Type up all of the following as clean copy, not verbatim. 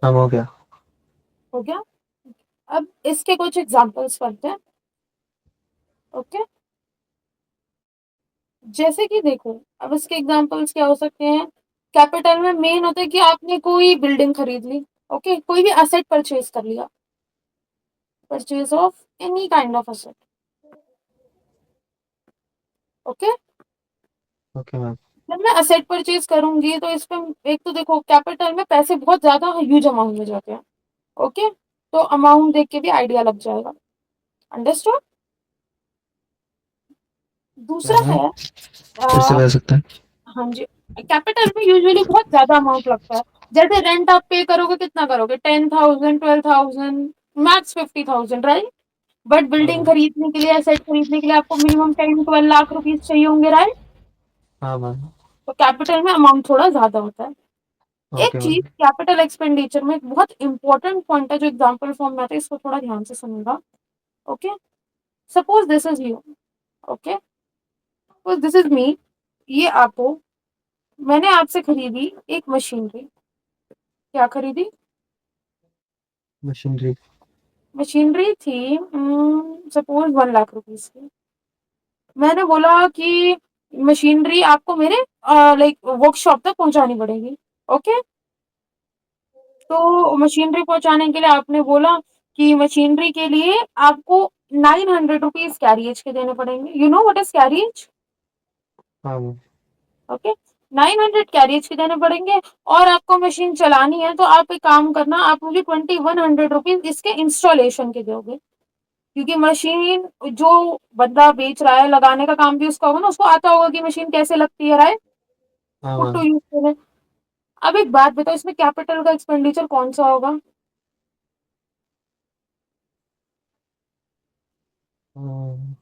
हम हो गया। हो गया। अब इसके कुछ एग्जांपल्स पढ़ते हैं। ओके, जैसे कि देखो, अब इसके एग्जांपल्स क्या हो सकते हैं। कैपिटल में मेन होता है कि आपने कोई बिल्डिंग खरीद ली। ओके, कोई भी असेट परचेज कर लिया। Purchase of any kind of asset. Okay, okay ma'am. जब मैं असेट परचेज करूंगी तो इसमें एक तो देखो, कैपिटल में पैसे बहुत ज्यादा ह्यूज अमाउंट में जाते हैं। ओके, तो अमाउंट देख के भी आइडिया लग जाएगा। अंडरस्टूड। दूसरा हम्म। है, फिर से बता सकते हैं? हाँ जी, कैपिटल में यूजुअली बहुत ज्यादा अमाउंट लगता है। जैसे रेंट आप पे करोगे, कितना करोगे, 10,000, 12,000, मैक्स 50,000, राइट। बट हाँ बिल्डिंग मैम। खरीदने के लिए, एसेट खरीदने के लिए आपको मिनिमम 10-12 लाख रुपीज चाहिए होंगे, राइट। हाँ मैम। तो कैपिटल में अमाउंट थोड़ा ज्यादा होता है। एक ओके चीज मैम। कैपिटल एक्सपेंडिचर में एक बहुत इंपॉर्टेंट पॉइंट है, जो एग्जांपल फॉर्म में आता है, इसको थोड़ा ध्यान से सुनिएगा। Okay, suppose this is you. Okay, suppose this is me. ये आपको, मैंने आपसे खरीदी एक मशीनरी। क्या खरीदी? मशीनरी। मशीनरी थी, सपोज 1 लाख रुपीज की। मैंने बोला कि मशीनरी आपको मेरे लाइक वर्कशॉप तक पहुंचानी पड़ेगी। ओके, तो मशीनरी पहुंचाने के लिए आपने बोला कि मशीनरी के लिए आपको 900 रुपीज कैरियज के देने पड़ेंगे। You know what is carriage? हाँ मैम। ओके, 900 कैरियज के देने पड़ेंगे। और आपको मशीन चलानी है, तो आप एक काम करना, आप मुझे 2100 रुपीज इसके इंस्टॉलेशन के दोगे। क्योंकि मशीन जो बंदा बेच रहा है, लगाने का काम भी उसका होगा ना, उसको आता होगा कि मशीन कैसे लगती है, राइट। हाँ पुट टू मैम। यूज करें। अब एक बात बताओ, इसमें कैपिटल का एक्सपेंडिचर कौन सा होगा? हम्म,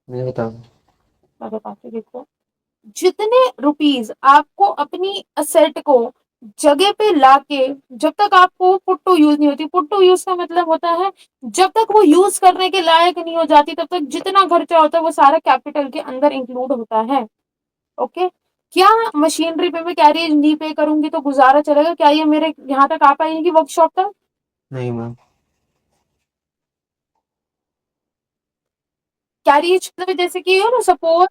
नहीं बताओ। मैं बताती हूँ, देखो। जितने रुपीज आपको अपनी असेट को जगह पे लाके, जब तक आपको पुट टू यूज नहीं होती, पुट टू यूज का मतलब होता है जब तक वो यूज करने के लायक नहीं हो जाती, तब तक जितना खर्चा होता है वो सारा कैपिटल के अंदर इंक्लूड होता है। ओके, क्या मशीनरी पे मैं कैरियज नहीं पे करूंगी तो गुजारा चलेगा? क्या ये मेरे यहाँ तक आ पाएगी वर्कशॉप तक? नहीं मैम। कैरियज मतलब जैसे कि ना, सपोज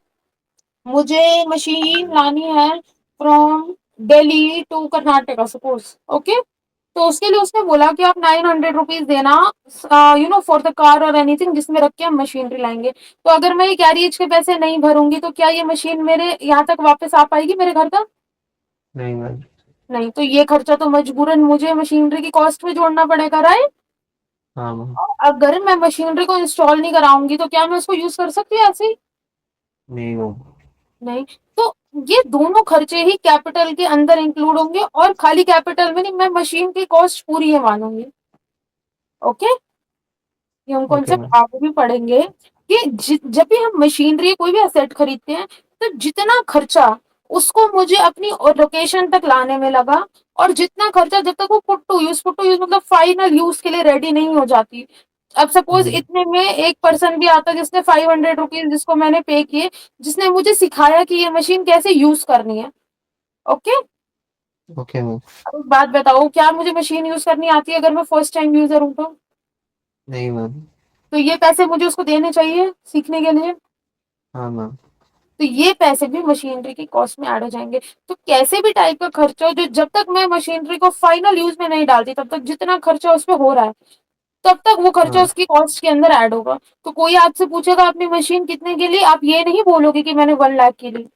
मुझे मशीन लानी है from Delhi to Karnataka, suppose. Okay, तो उसके लिए उसने बोला कि आप 900 रुपीज देना, फॉर द कार और एनीथिंग, जिसमें रख के हम मशीनरी लाएंगे। तो अगर मैं ये कैरियज के पैसे नहीं भरूंगी तो क्या ये मशीन मेरे यहाँ तक वापस आ पाएगी, मेरे घर तक? नहीं मैम। नहीं, तो ये खर्चा तो मजबूरन मुझे मशीनरी की कॉस्ट में जोड़ना पड़ेगा, राइट। हाँ मैम। अगर मैं मशीनरी को इंस्टॉल नहीं कराऊंगी तो क्या मैं उसको यूज कर सकती हूँ ऐसे ही? नहीं मैम। नहीं। तो ये दोनों खर्चे ही कैपिटल के अंदर इंक्लूड होंगे, और खाली कैपिटल में नहीं, मैं मशीन की कॉस्ट पूरी है मानूंगी। ओके, ये हम ओके कॉन्सेप्ट मैम। आगे भी पढ़ेंगे कि जब भी हम मशीनरी कोई भी असेट खरीदते हैं, तो जितना खर्चा उसको मुझे अपनी लोकेशन तक लाने में लगा, और जितना खर्चा जब तक वो पुट टू यूज मतलब फाइनल यूज के लिए रेडी नहीं हो जाती। अब सपोज हम्म। इतने में एक पर्सन भी आता जिसने 500 रुपीज जिसको मैंने पे किए, जिसने मुझे सिखाया कि ये मशीन कैसे यूज करनी है। Okay, okay ma'am. अब एक बात बताओ, क्या मुझे मशीन यूज करनी आती है अगर मैं फर्स्ट टाइम यूजर हूं तो? नहीं मैम। तो ये पैसे मुझे उसको देने चाहिए सीखने के लिए। हाँ मैम। तो ये पैसे भी मशीनरी की कॉस्ट में ऐड हो जाएंगे। तो कैसे भी टाइप का खर्चा हो, जो जब तक मैं मशीनरी को फाइनल यूज में नहीं डालती, तब तक जितना खर्चा उस पर हो रहा है, तब तक वो खर्चा हाँ। उसकी कॉस्ट के अंदर ऐड होगा। तो कोई आपसे पूछेगा आपने मशीन कितने की ली, आप ये नहीं बोलोगे कि मैंने 1 लाख की ली।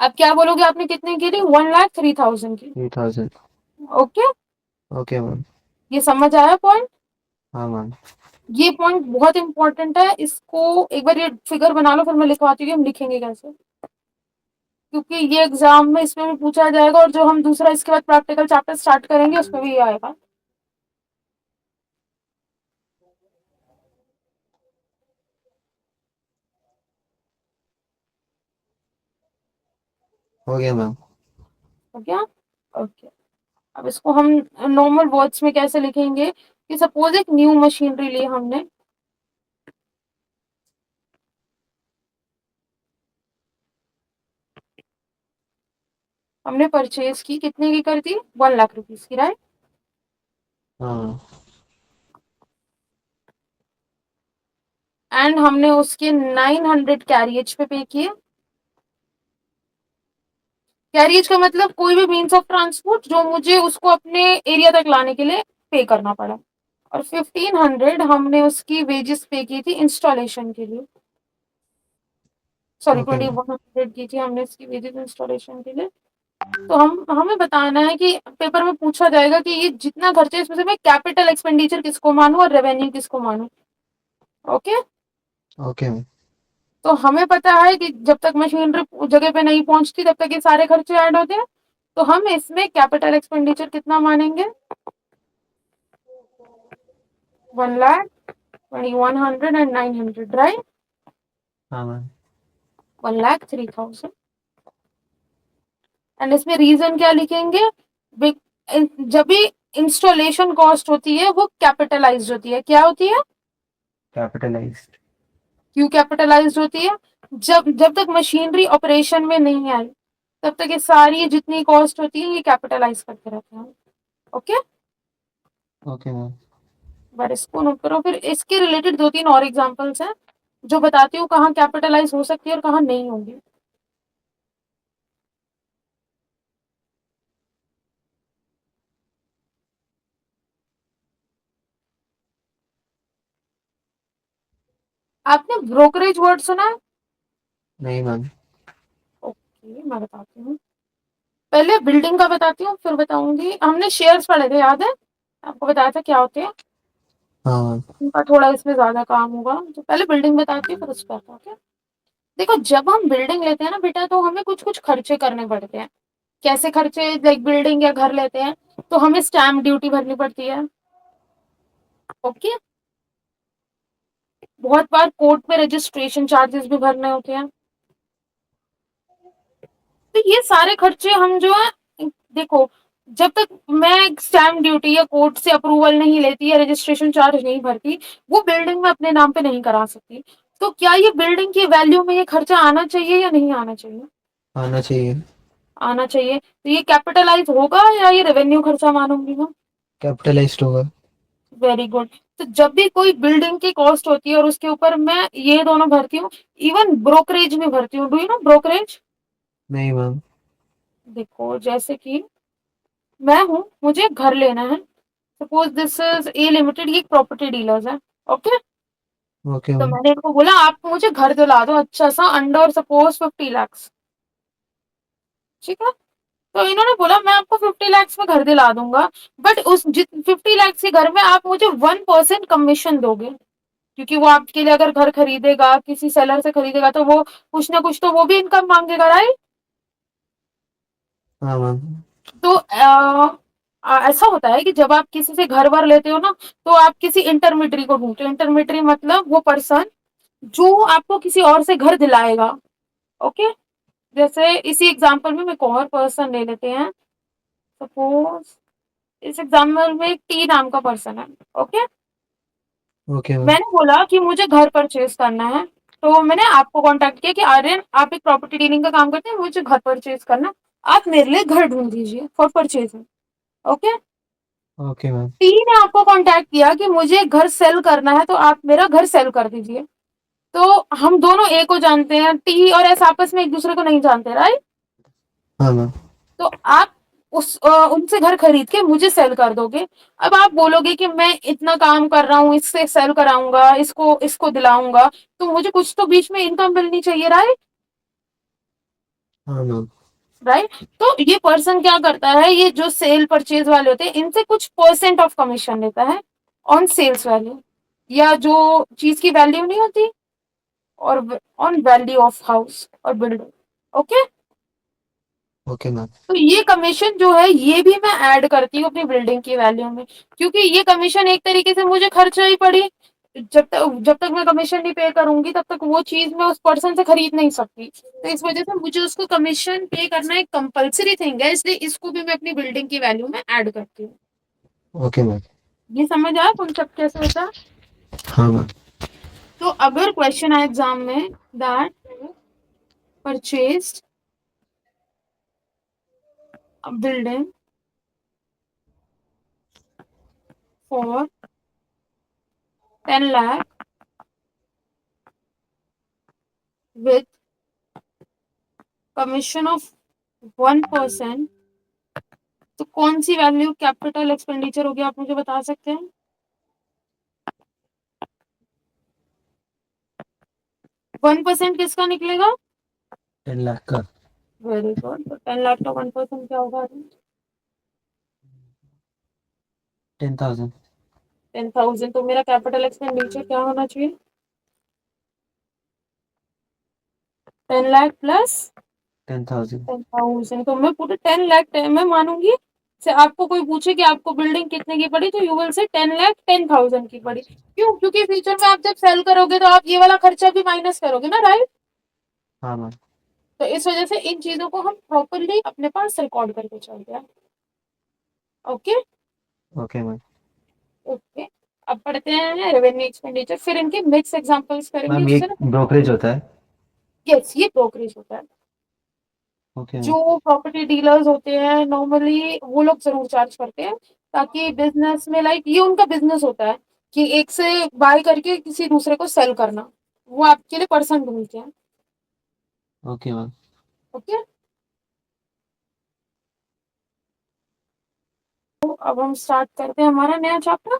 आप क्या बोलोगे, आपने कितने की ली? 1,03,000 की। 3000। Okay, okay ma'am. ये समझ आया पॉइंट? हाँ मैम। ये पॉइंट बहुत इंपॉर्टेंट है, इसको एक बार ये फिगर बना लो, फिर मैं लिखवाती हूँ कि हम लिखेंगे कैसे। क्योंकि ये एग्जाम में इसमें भी पूछा जाएगा, और जो हम दूसरा इसके बाद प्रैक्टिकल चैप्टर स्टार्ट करेंगे उसमें भी ये आएगा। हो गया मैम। हो गया। ओके, अब इसको हम नॉर्मल वर्ड्स में कैसे लिखेंगे, कि सपोज एक न्यू मशीनरी ली हमने। हमने परचेज की, कितने की कर दी, 1 लाख रुपीज की, राइट। हाँ एंड हमने उसके 900 कैरियज पे पे किए। कैरियज का मतलब कोई भी मीन्स ऑफ ट्रांसपोर्ट जो मुझे उसको अपने एरिया तक लाने के लिए पे करना पड़ा। और 1500 हमने उसकी वेजेस पे की थी इंस्टॉलेशन के लिए। Sorry, okay ma'am. 2100 की थी हमने इसकी वेजेस इंस्टॉलेशन के लिए। तो हम हमें बताना है कि पेपर में पूछा जाएगा कि ये जितना खर्चा है इसमें से मैं कैपिटल एक्सपेंडिचर किसको मानूं और रेवेन्यू किसको मानूं। ओके। Okay ma'am. तो हमें पता है कि जब तक मशीनरी जगह पे नहीं पहुंचती तब तक ये सारे खर्चे ऐड होते हैं। तो हम इसमें कैपिटल एक्सपेंडिचर कितना मानेंगे, 1,00,000, 2,100 एंड 900, राइट। हाँ मैम। 1,03,000। एंड इसमें रीजन क्या लिखेंगे, जब भी इंस्टॉलेशन कॉस्ट होती है वो कैपिटलाइज होती है। क्या होती है, कैपिटलाइज्ड। क्यों कैपिटलाइज होती है, जब जब तक मशीनरी ऑपरेशन में नहीं आई तब तक ये सारी जितनी कॉस्ट होती है ये कैपिटलाइज करते रहते हैं। Okay, okay ma'am. बार इसको नोट करो। फिर इसके रिलेटेड 2-3 और एग्जांपल्स हैं जो बताती हूँ कहाँ कैपिटलाइज हो सकती है और कहाँ नहीं होगी। आपने ब्रोकरेज वर्ड सुना है? नहीं मैम। ओके, मैं बताती हूँ। पहले बिल्डिंग का बताती हूँ फिर बताऊंगी। हमने शेयर्स पढ़े थे, याद है? आपको बताया था क्या होते हैं। हाँ मैम। उनका थोड़ा इसमें ज्यादा काम होगा, तो पहले बिल्डिंग बताती हूँ फिर उस पर आता हूँ, okay? देखो, जब हम बिल्डिंग लेते हैं ना बेटा तो हमें कुछ कुछ खर्चे करने पड़ते हैं। कैसे खर्चे, लाइक बिल्डिंग या घर लेते हैं तो हमें स्टैम्प ड्यूटी भरनी पड़ती है। ओके। बहुत बार कोर्ट में रजिस्ट्रेशन चार्जेस भी भरने होते हैं। तो ये सारे खर्चे हम जो है, देखो, जब तक मैं स्टैम्प ड्यूटी या कोर्ट से अप्रूवल नहीं लेती या रजिस्ट्रेशन चार्ज नहीं भरती वो बिल्डिंग में अपने नाम पे नहीं करा सकती। तो क्या ये बिल्डिंग की वैल्यू में ये खर्चा आना चाहिए या नहीं आना चाहिए? आना चाहिए। आना चाहिए। तो ये कैपिटलाइज होगा या ये रेवेन्यू खर्चा मानूंगी मैं? कैपिटलाइज्ड होगा। Very good. तो जब भी कोई बिल्डिंग की कॉस्ट होती है और उसके ऊपर मैं ये दोनों भरती हूँ, इवन ब्रोकरेज भी भरती हूँ। Do you no brokerage? नहीं मैम। देखो, जैसे कि मैं हूँ, मुझे घर लेना है। Suppose this is a limited, ये प्रॉपर्टी डीलर्स है। ओके। ओके तो मैम। मैंने इनको बोला आप मुझे घर दिला दो अच्छा सा अंडर सपोज 50 lakhs। ठीक है। तो इन्होंने बोला मैं आपको 50 lakhs में घर दिला दूंगा, बट उस 50 lakhs के घर में आप मुझे 1% कमीशन दोगे। क्योंकि वो आपके लिए अगर घर खरीदेगा, किसी सेलर से खरीदेगा तो वो कुछ ना कुछ तो वो भी इनकम मांगेगा, राइट। हाँ मैम। तो ऐसा होता है कि जब आप किसी से घर वर लेते हो ना तो आप किसी इंटरमीडियरी को ढूंढते हो। इंटरमीडियरी मतलब वो पर्सन जो आपको किसी और से घर दिलाएगा। ओके। जैसे इसी एग्जांपल में एक और पर्सन ले लेते हैं। सपोज इस एग्जांपल में एक टी नाम का पर्सन है। ओके। Okay ma'am. मैंने बोला कि मुझे घर परचेज करना है, तो मैंने आपको कांटेक्ट किया कि आर्यन आप एक प्रॉपर्टी डीलिंग का काम करते हैं, मुझे घर परचेज करना, आप मेरे लिए घर ढूंढ दीजिए for purchase. Okay. Okay ma'am. T ने आपको कांटेक्ट किया कि मुझे घर सेल करना है तो आप मेरा घर सेल कर दीजिए। तो हम दोनों ए को जानते हैं, टी और एस आपस में एक दूसरे को नहीं जानते, राइट। हाँ मैम। तो आप उनसे घर खरीद के मुझे सेल कर दोगे। अब आप बोलोगे कि मैं इतना काम कर रहा हूँ, इससे सेल कराऊंगा, इसको इसको दिलाऊंगा, तो मुझे कुछ तो बीच में इनकम मिलनी चाहिए, राइट। हाँ मैम। राइट। तो ये पर्सन क्या करता है, ये जो सेल परचेज वाले होते हैं इनसे कुछ परसेंट ऑफ कमीशन लेता है ऑन सेल्स वैल्यू, या जो चीज की वैल्यू नहीं होती, और ऑन वैल्यू ऑफ हाउस और बिल्डिंग। ओके। Okay ma'am. तो ये कमीशन जो है ये भी मैं ऐड करती हूँ अपनी बिल्डिंग की वैल्यू में, क्योंकि ये कमीशन एक तरीके से मुझे खर्चा ही पड़ी। जब तक मैं कमीशन नहीं पे करूंगी तब तक वो चीज मैं उस पर्सन से खरीद नहीं सकती। तो इस वजह से मुझे उसको कमीशन पे करना एक कंपलसरी थिंग है, इसलिए इसको भी मैं अपनी बिल्डिंग की वैल्यू में ऐड करती हूँ। Okay ma'am. ये समझ आया कॉन्सेप्ट कैसे होता है? हाँ मैम। तो अगर क्वेश्चन आए एग्जाम में that purchase building for 10 lakh with commission of 1%, तो कौन सी वैल्यू कैपिटल एक्सपेंडिचर होगी, आप मुझे बता सकते हैं? 1% किसका निकलेगा? 10 लाख का। Very good. तो 10 लाख का 1% क्या होगा? 10,000। 10,000। तो मेरा कैपिटल एक्सपेंडिचर क्या होना चाहिए? 10 लाख प्लस 10,000। 10,000। तो मैं पूरे 10 लाख मैं मानूंगी। से आपको कोई पूछे कि आपको बिल्डिंग कितने की पड़ी, तो यू विल से 10 लाख 10,000 की पड़ी। क्यों? क्योंकि फ्यूचर में आप जब सेल करोगे तो आप ये वाला खर्चा भी माइनस करोगे ना, राइट? हाँ मैम। तो इस वजह से इन चीजों को हम प्रॉपरली अपने पास रिकॉर्ड करके चलते हैं। ओके। Okay ma'am. ओके। अब पढ़ते हैं रेवेन्यू एक्सपेंडिचर, फिर इनके मिक्स एग्जांपल्स करेंगे मैम ये जिससे ना। ब्रोकरेज होता है। यस, ये ब्रोकरेज होता है। Okay ma'am. जो प्रॉपर्टी डीलर्स होते हैं नॉर्मली वो लोग जरूर चार्ज करते हैं, ताकि बिजनेस में लाइक ये उनका बिजनेस होता है कि एक से बाय करके किसी दूसरे को सेल करना, वो आपके लिए पर्सन ढूंढते हैं। Okay ma'am. ओके। तो अब हम स्टार्ट करते हैं हमारा नया चैप्टर।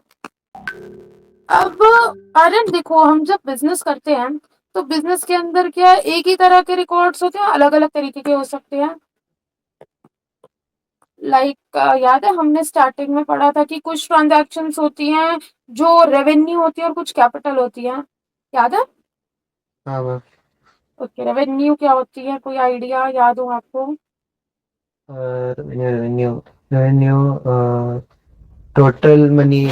अब आर्यन देखो, हम जब बिजनेस करते हैं तो बिजनेस के अंदर क्या एक ही तरह के रिकॉर्ड्स होते हैं, अलग अलग तरीके के हो सकते हैं। लाइक याद है हमने स्टार्टिंग में पढ़ा था कि कुछ ट्रांजैक्शंस होती हैं जो रेवेन्यू होती है और कुछ कैपिटल होती है, याद है? हाँ मैम। ओके, रेवेन्यू क्या होती है, कोई आइडिया याद हो आपको? Revenue revenue total money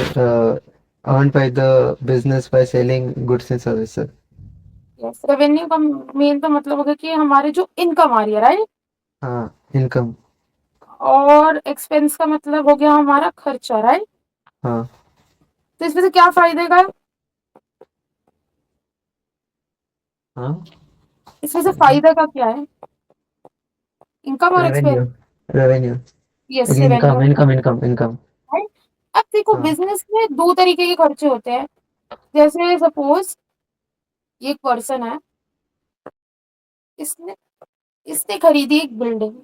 earned by the business by selling goods and services। Yes, revenue का मेन तो मतलब होगा कि हमारे जो इनकम आ रही है, राइट? हाँ, इनकम। और एक्सपेंस का मतलब हो गया हमारा खर्चा, राइट? हाँ। तो इसमें से क्या फायदे का? हाँ। इसमें से फायदा का क्या है? इनकम और revenue. Expense. Revenue. Yes, revenue. Income income income income. Right. अब देखो हाँ। बिजनेस में दो तरीके के खर्चे होते हैं। जैसे सपोज एक पर्सन है, इसने इसने खरीदी एक बिल्डिंग,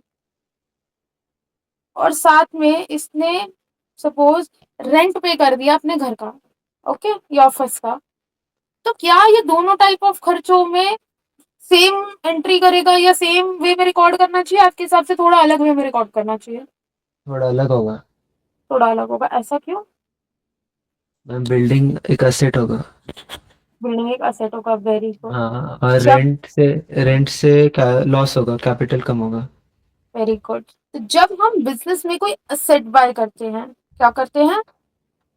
और साथ में इसने सपोज रेंट पे कर दिया अपने घर का, ओके, या ऑफिस का। तो क्या ये दोनों टाइप ऑफ खर्चों में सेम एंट्री करेगा या सेम वे में रिकॉर्ड करना चाहिए? आपके हिसाब से थोड़ा अलग वे में रिकॉर्ड करना चाहिए? थोड़ा अलग होगा। थोड़ा अलग होगा, ऐसा क्यों? मैम बिल्डिंग एक असेट होगा। बिल्डिंग एक असेट होगा, वेरी गुड। हाँ, और जब रेंट से क्या लॉस होगा, कैपिटल कम होगा। Very good. तो जब हम बिजनेस में कोई असेट बाय करते हैं, क्या करते हैं?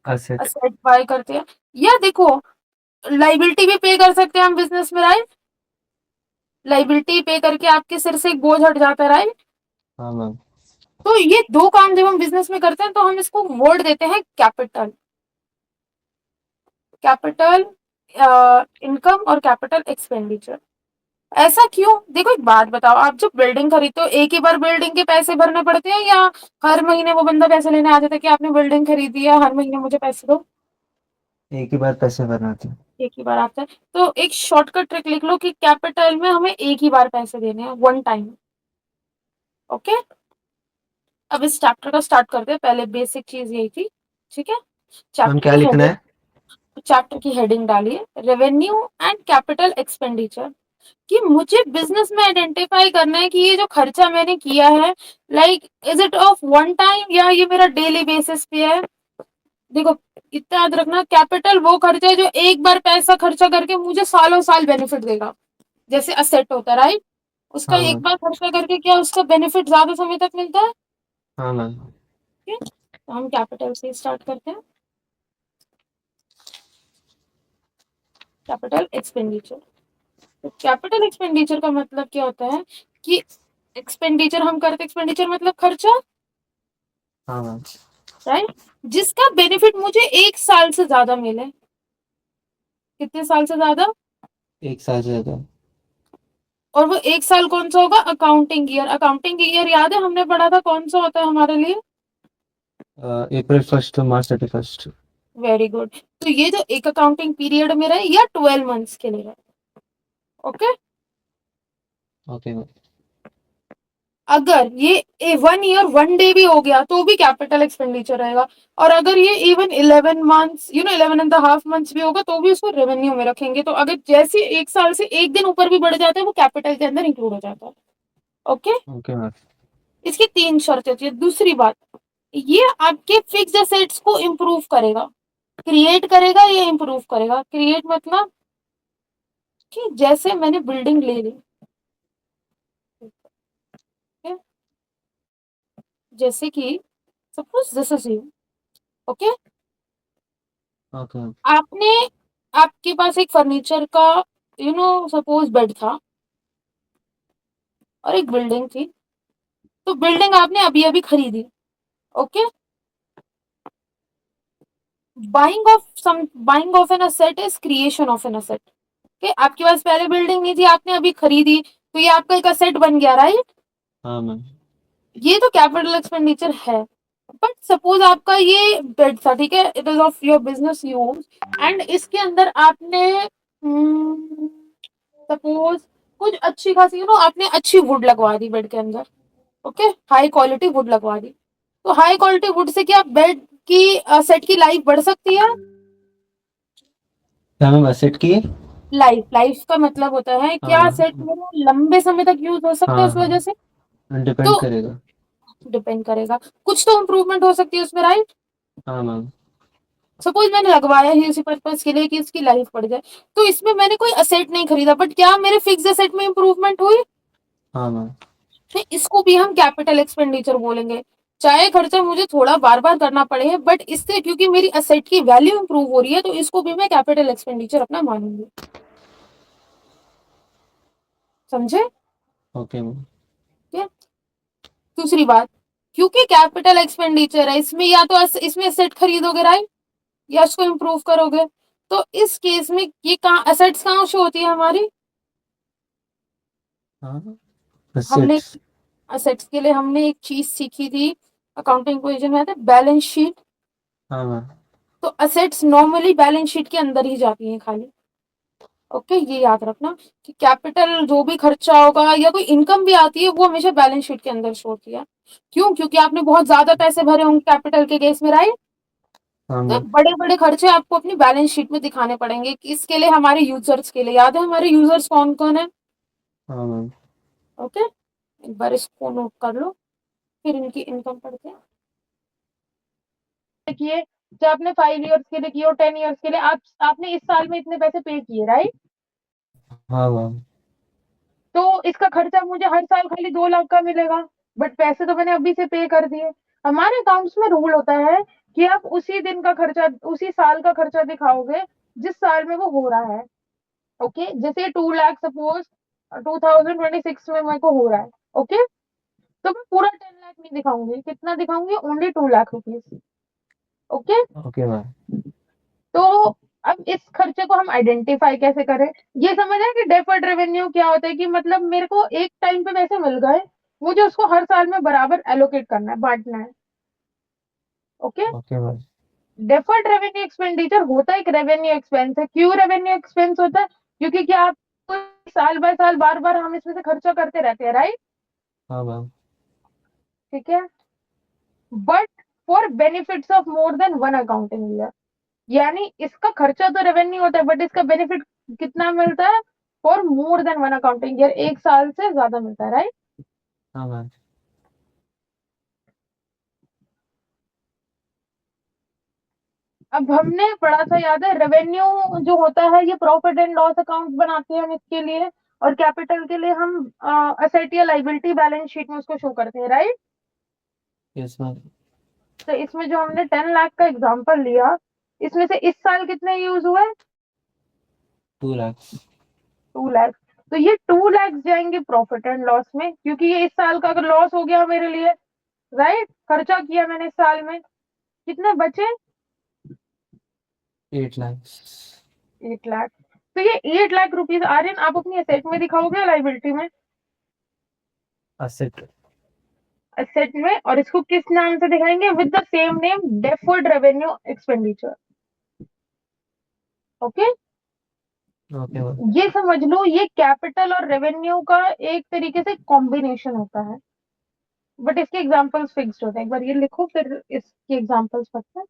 असेट। असेट बाय करते हैं। या देखो, लाइबिलिटी भी पे कर सकते हैं हम बिजनेस में, राइट? लाइबिलिटी पे करके आपके सिर से एक बोझ हट जाता है, राइट? हाँ मैम। तो ये दो काम जब हम बिजनेस में करते हैं तो हम इसको वर्ड देते हैं कैपिटल। कैपिटल इनकम और कैपिटल एक्सपेंडिचर। ऐसा क्यों? देखो एक बात बताओ, आप जब बिल्डिंग खरीदते हो एक ही बार बिल्डिंग के पैसे भरने पड़ते हैं, या हर महीने वो बंदा पैसे लेने आ जाता है कि आपने बिल्डिंग खरीदी है, हर महीने मुझे पैसे दो? एक ही बार पैसे भरना था। एक ही बार आता है। तो एक शॉर्टकट ट्रिक लिख लो कि कैपिटल में हमें एक ही बार पैसे देने हैं, वन टाइम। ओके। अब इस चैप्टर का स्टार्ट करते हैं। पहले बेसिक चीज यही थी, ठीक है? मैम चैप्टर क्या की लिखना हेडिंग है? चैप्टर की हेडिंग डालिए रेवेन्यू एंड कैपिटल एक्सपेंडिचर। कि मुझे बिजनेस में आइडेंटिफाई करना है कि ये जो खर्चा मैंने किया है, like is it of one time या ये मेरा डेली बेसिस पे है। देखो, इतना याद रखना, कैपिटल वो खर्चा है जो एक बार पैसा खर्चा करके मुझे सालों साल बेनिफिट देगा। जैसे असेट होता है, राइट? उसका हाँ एक मैम। बार खर्चा करके क्या उसका बेनिफिट ज्यादा समय तक मिलता है? हाँ मैम। ठीक है? तो हम कैपिटल से स्टार्ट करते हैं। Capital expenditure. तो कैपिटल एक्सपेंडिचर का मतलब क्या होता है कि एक्सपेंडिचर हम करते, एक्सपेंडिचर मतलब खर्चा, हाँ मैम। राइट? जिसका बेनिफिट मुझे एक साल से ज्यादा मिले। कितने साल से ज्यादा? 1 साल से ज़्यादा। और वो 1 साल कौन-सा होगा? Accounting year. अकाउंटिंग ईयर याद है हमने पढ़ा था कौन-सा होता है हमारे लिए? April 1st to March 31st. Very good. तो ये जो एक अकाउंटिंग पीरियड में रहे या 12 मंथ्स के लिए रहे। ओके? Okay, ma'am. अगर ये 1 ईयर 1 डे भी हो गया तो भी कैपिटल एक्सपेंडिचर रहेगा, और अगर ये even 11 months 11 and half months भी होगा तो भी उसको रेवेन्यू में रखेंगे। तो अगर जैसे 1 साल से 1 दिन ऊपर भी बढ़ जाता है वो कैपिटल के अंदर इंक्लूड हो जाता है। ओके? Okay, ma'am. इसकी 3 शर्तें होती है। दूसरी बात, ये आपके फिक्स्ड एसेट्स को इम्प्रूव करेगा। क्रिएट करेगा या इम्प्रूव करेगा? क्रिएट मतलब कि जैसे मैंने बिल्डिंग ले ली, जैसे कि suppose this is you. Okay? Okay, ma'am. आपने आपके पास एक फर्नीचर का सपोज बेड था और एक बिल्डिंग थी। तो बिल्डिंग आपने अभी अभी खरीदी। Okay? Buying of an asset is creation of an asset. Okay? आपके पास पहले बिल्डिंग नहीं थी, आपने अभी खरीदी, तो ये आपका एक असेट बन गया, राइट? हाँ मैम। ये तो कैपिटल एक्सपेंडिचर है। बट सपोज आपका ये बेड था, ठीक है, it is of your business use, and इसके अंदर आपने सपोज कुछ अच्छी खासी आपने अच्छी वुड लगवा दी बेड के अंदर। ओके? हाई क्वालिटी वुड लगवा दी। तो हाई क्वालिटी वुड से क्या बेड की सेट की लाइफ बढ़ सकती है? क्या मैम, एसेट की? लाइफ लाइफ का मतलब होता है क्या सेट हाँ मेरा लंबे समय तक यूज हो सकता है हाँ उस वजह से। हाँ, डिपेंड तो करेगा। डिपेंड करेगा, कुछ तो इम्प्रूवमेंट हो सकती है उसमें, राइट? हाँ मैम। सपोज मैंने लगवाया ही उसी पर्पज के लिए कि इसकी लाइफ बढ़ जाए, तो इसमें मैंने कोई असेट नहीं खरीदा, बट क्या मेरे फिक्स असेट में इंप्रूवमेंट हुई? हाँ मैम। तो इसको भी हम कैपिटल एक्सपेंडिचर बोलेंगे। चाहे खर्चा मुझे थोड़ा बार बार करना पड़े, बट इससे क्योंकि मेरी असेट की वैल्यू इंप्रूव हो रही है तो इसको भी मैं कैपिटल एक्सपेंडिचर अपना मानूंगी। समझे? Okay ma'am. क्या? दूसरी बात, क्योंकि कैपिटल एक्सपेंडिचर है इसमें, या तो इसमें असेट खरीदोगे, राइट, या इसको इम्प्रूव करोगे। तो इस केस में ये कहाँ असेट्स कहाँ शो होती है हमारी? हाँ, हमने एसेट्स। असेट्स के लिए हमने एक चीज सीखी थी अकाउंटिंग पोजीशन में, बैलेंस शीट। हाँ मैम। तो असेट्स नॉर्मली बैलेंस शीट के अंदर ही जाती हैं खाली। ओके? ये याद रखना कि कैपिटल जो भी खर्चा होगा या कोई इनकम भी आती है वो हमेशा बैलेंस शीट के अंदर शो होती है। क्यों? क्योंकि आपने बहुत ज्यादा पैसे भरे होंगे कैपिटल के केस में, राइट? हाँ तो मैम। बड़े बड़े खर्चे आपको अपनी बैलेंस शीट में दिखाने पड़ेंगे। किसके लिए? हमारे यूजर्स के लिए। याद है हमारे यूजर्स कौन कौन है? हाँ मैम। ओके? एक बार इसको नोट कर लो, फिर इनकी इनकम पढ़ते हैं। देखिए, जो आपने 5 ईयर्स के लिए किए और 10 ईयर्स के लिए, आपने इस साल में इतने पैसे पे किए, राइट? हाँ मैम। तो इसका खर्चा मुझे हर साल खाली 2 लाख का मिलेगा, बट पैसे तो मैंने अभी से पे कर दिए। हमारे अकाउंट्स में रूल होता है कि आप उसी दिन का खर्चा, उसी साल का खर्चा दिखाओगे जिस साल में वो हो रहा है। ओके? जैसे 2 लाख सपोज 2026 में मेरे को हो रहा है। ओके? तो मैं पूरा 10 लाख नहीं दिखाऊंगी, कितना दिखाऊंगी? Only 2 lakh rupees. Okay? Okay ma'am. तो अब इस खर्चे को हम आइडेंटिफाई कैसे करें? ये समझ है कि डेफर्ड रेवेन्यू क्या होता है, कि मतलब मेरे को एक टाइम पे पैसे मिल गए, मुझे उसको हर साल में बराबर एलोकेट करना है, बांटना है। Okay? Okay ma'am. Deferred revenue expenditure होता है एक रेवेन्यू एक्सपेंस है। क्यों रेवेन्यू एक्सपेंस होता है? क्योंकि क्या आप साल बाय साल बार बार हम इसमें से खर्चा करते रहते हैं, राइट? हाँ मैम। ठीक है? But for benefits of more than one accounting year, यानी इसका खर्चा तो रेवेन्यू होता है बट इसका बेनिफिट कितना मिलता है? For more than one accounting year, एक साल से ज्यादा मिलता है, राइट? हाँ मैम। अब हमने पढ़ा था, याद है, रेवेन्यू जो होता है ये प्रॉफिट एंड लॉस अकाउंट बनाते हैं हम इसके लिए, और कैपिटल के लिए हम असेट या लाइबिलिटी बैलेंस शीट में उसको शो करते हैं, राइट? Yes ma'am. तो इसमें जो हमने 10 लाख का एग्जांपल लिया, इसमें से इस साल कितने यूज हुए? 2 lakhs। 2 लाख। तो ये 2 लाख जाएंगे प्रॉफिट एंड लॉस में, क्योंकि ये इस साल का अगर लॉस हो गया मेरे लिए, राइट, खर्चा किया मैंने इस साल में, कितने बचे? 8 lakhs। 8 लाख। तो ये 8 लाख रुपीज आर्यन आप अपनी एसेट में दिखाओगे या लाइबिलिटी में? असेट। एसेट में। और इसको किस नाम से दिखाएंगे? With the same name, deferred revenue expenditure. Okay, okay ma'am. ये समझ लो ये कैपिटल और रेवेन्यू का एक तरीके से कॉम्बिनेशन होता है, बट इसके एग्जांपल्स फिक्स्ड होते हैं। एक बार ये लिखो फिर इसके एग्जांपल्स पढ़ते हैं।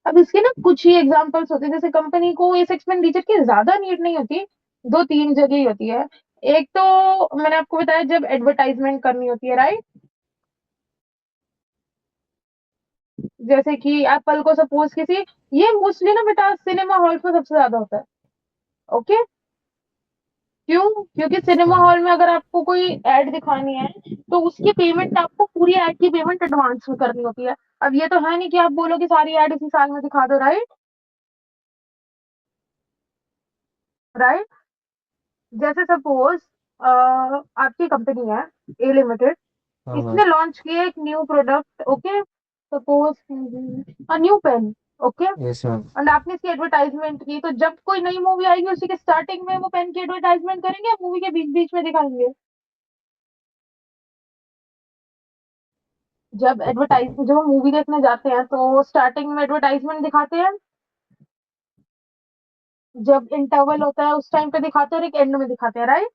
अब इसके ना कुछ ही एग्जांपल्स होते हैं, जैसे कंपनी को इस एक्सपेंडिचर की ज्यादा नीड नहीं होती, दो तीन जगह ही होती है। एक तो मैंने आपको बताया जब एडवर्टाइजमेंट करनी होती है, राइट? जैसे कि एप्पल को सपोज किसी, ये मोस्टली ना बेटा सिनेमा हॉल्स में सबसे ज्यादा होता है। ओके, क्यों? क्योंकि सिनेमा हाँ। हॉल में अगर आपको कोई एड दिखानी है तो उसकी पेमेंट आपको पूरी एड की पेमेंट एडवांस में करनी होती है। अब ये तो है नहीं कि आप बोलो कि सारी एड इसी साल में दिखा दो, राइट? राइट। जैसे सपोज आपकी कंपनी है ए लिमिटेड, हाँ मैम। इसने लॉन्च किया एक new product, okay, suppose new pen, okay, yes ma'am. And आपने इसकी एडवर्टाइजमेंट की, तो जब कोई नई मूवी आएगी उसी के स्टार्टिंग में वो पेन की एडवर्टाइजमेंट करेंगे या मूवी के बीच बीच में दिखाएंगे? जब हम मूवी देखने जाते हैं तो स्टार्टिंग में एडवर्टाइजमेंट दिखाते हैं, जब इंटरवल होता है उस टाइम पे दिखाते हैं और एक एंड में दिखाते हैं, राइट?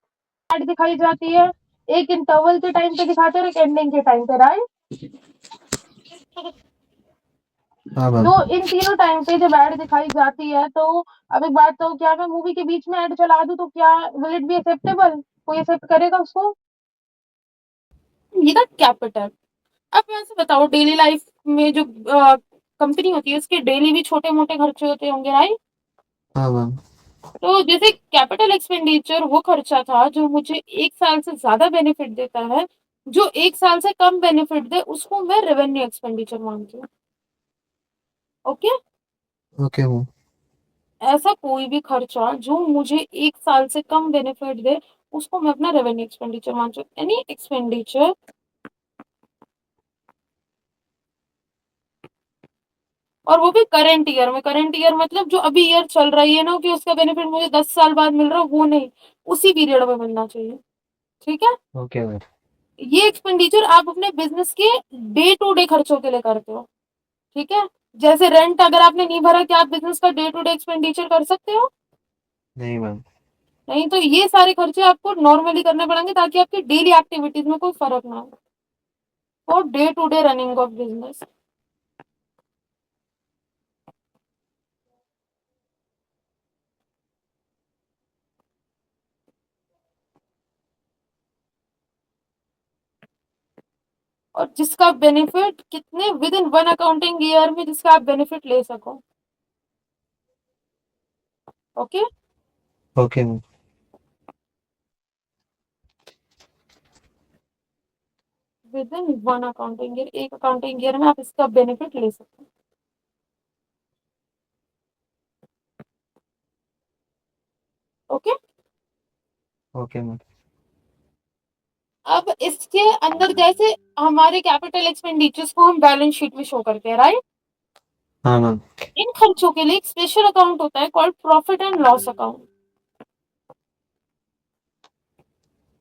एड दिखाई जाती है, एक इंटरवल के टाइम पे दिखाते हैं और एक एंडिंग के टाइम पे, राइट? हाँ मैम। तो इन तीनों टाइम पे जब एड दिखाई जाती है तो अब एक बात, तो क्या मैं मूवी के बीच में एड चला दूं तो क्या विल इट बी एक्सेप्टेबल? कोई एक्सेप्ट करेगा उसको? ये था कैपिटल। अब वैसे बताओ डेली लाइफ में जो कंपनी होती है उसके डेली भी छोटे मोटे खर्चे होते होंगे, राइट? हाँ मैम। तो जैसे कैपिटल एक्सपेंडिचर वो खर्चा था जो मुझे एक साल से ज्यादा बेनिफिट देता है, जो एक साल से कम बेनिफिट दे उसको मैं रेवेन्यू एक्सपेंडिचर मानती हूँ। Okay, okay ma'am. ऐसा कोई भी खर्चा जो मुझे एक साल से कम बेनिफिट दे उसको मैं अपना रेवेन्यू एक्सपेंडिचर मानती हूँ। एनी एक्सपेंडिचर, और वो भी करंट ईयर में। करंट ईयर मतलब जो अभी ईयर चल रही है ना कि उसका बेनिफिट मुझे 10 साल बाद मिल रहा है, वो नहीं, उसी पीरियड में मिलना चाहिए। ठीक है, ओके मैम। ये एक्सपेंडिचर आप अपने बिजनेस के डे टू डे खर्चों के लिए करते हो। ठीक है, जैसे रेंट अगर आपने नहीं भरा, क्या आप बिजनेस का डे टू डे एक्सपेंडिचर कर सकते हो? नहीं मैम। नहीं। तो ये सारे खर्चे आपको नॉर्मली करने पड़ेंगे ताकि आपकी डेली एक्टिविटीज में कोई फर्क ना हो, और day to day running of business. और जिसका बेनिफिट कितने within one accounting year में जिसका आप बेनिफिट ले सको। Okay, okay ma'am. Within one accounting year, एक अकाउंटिंग ईयर में आप इसका बेनिफिट ले सकते हो। Okay, okay ma'am. अब इसके अंदर जैसे हमारे कैपिटल एक्सपेंडिचर्स को हम बैलेंस शीट में शो करते हैं, राइट? हाँ मैम। इन खर्चों के लिए एक स्पेशल अकाउंट होता है called profit and loss account.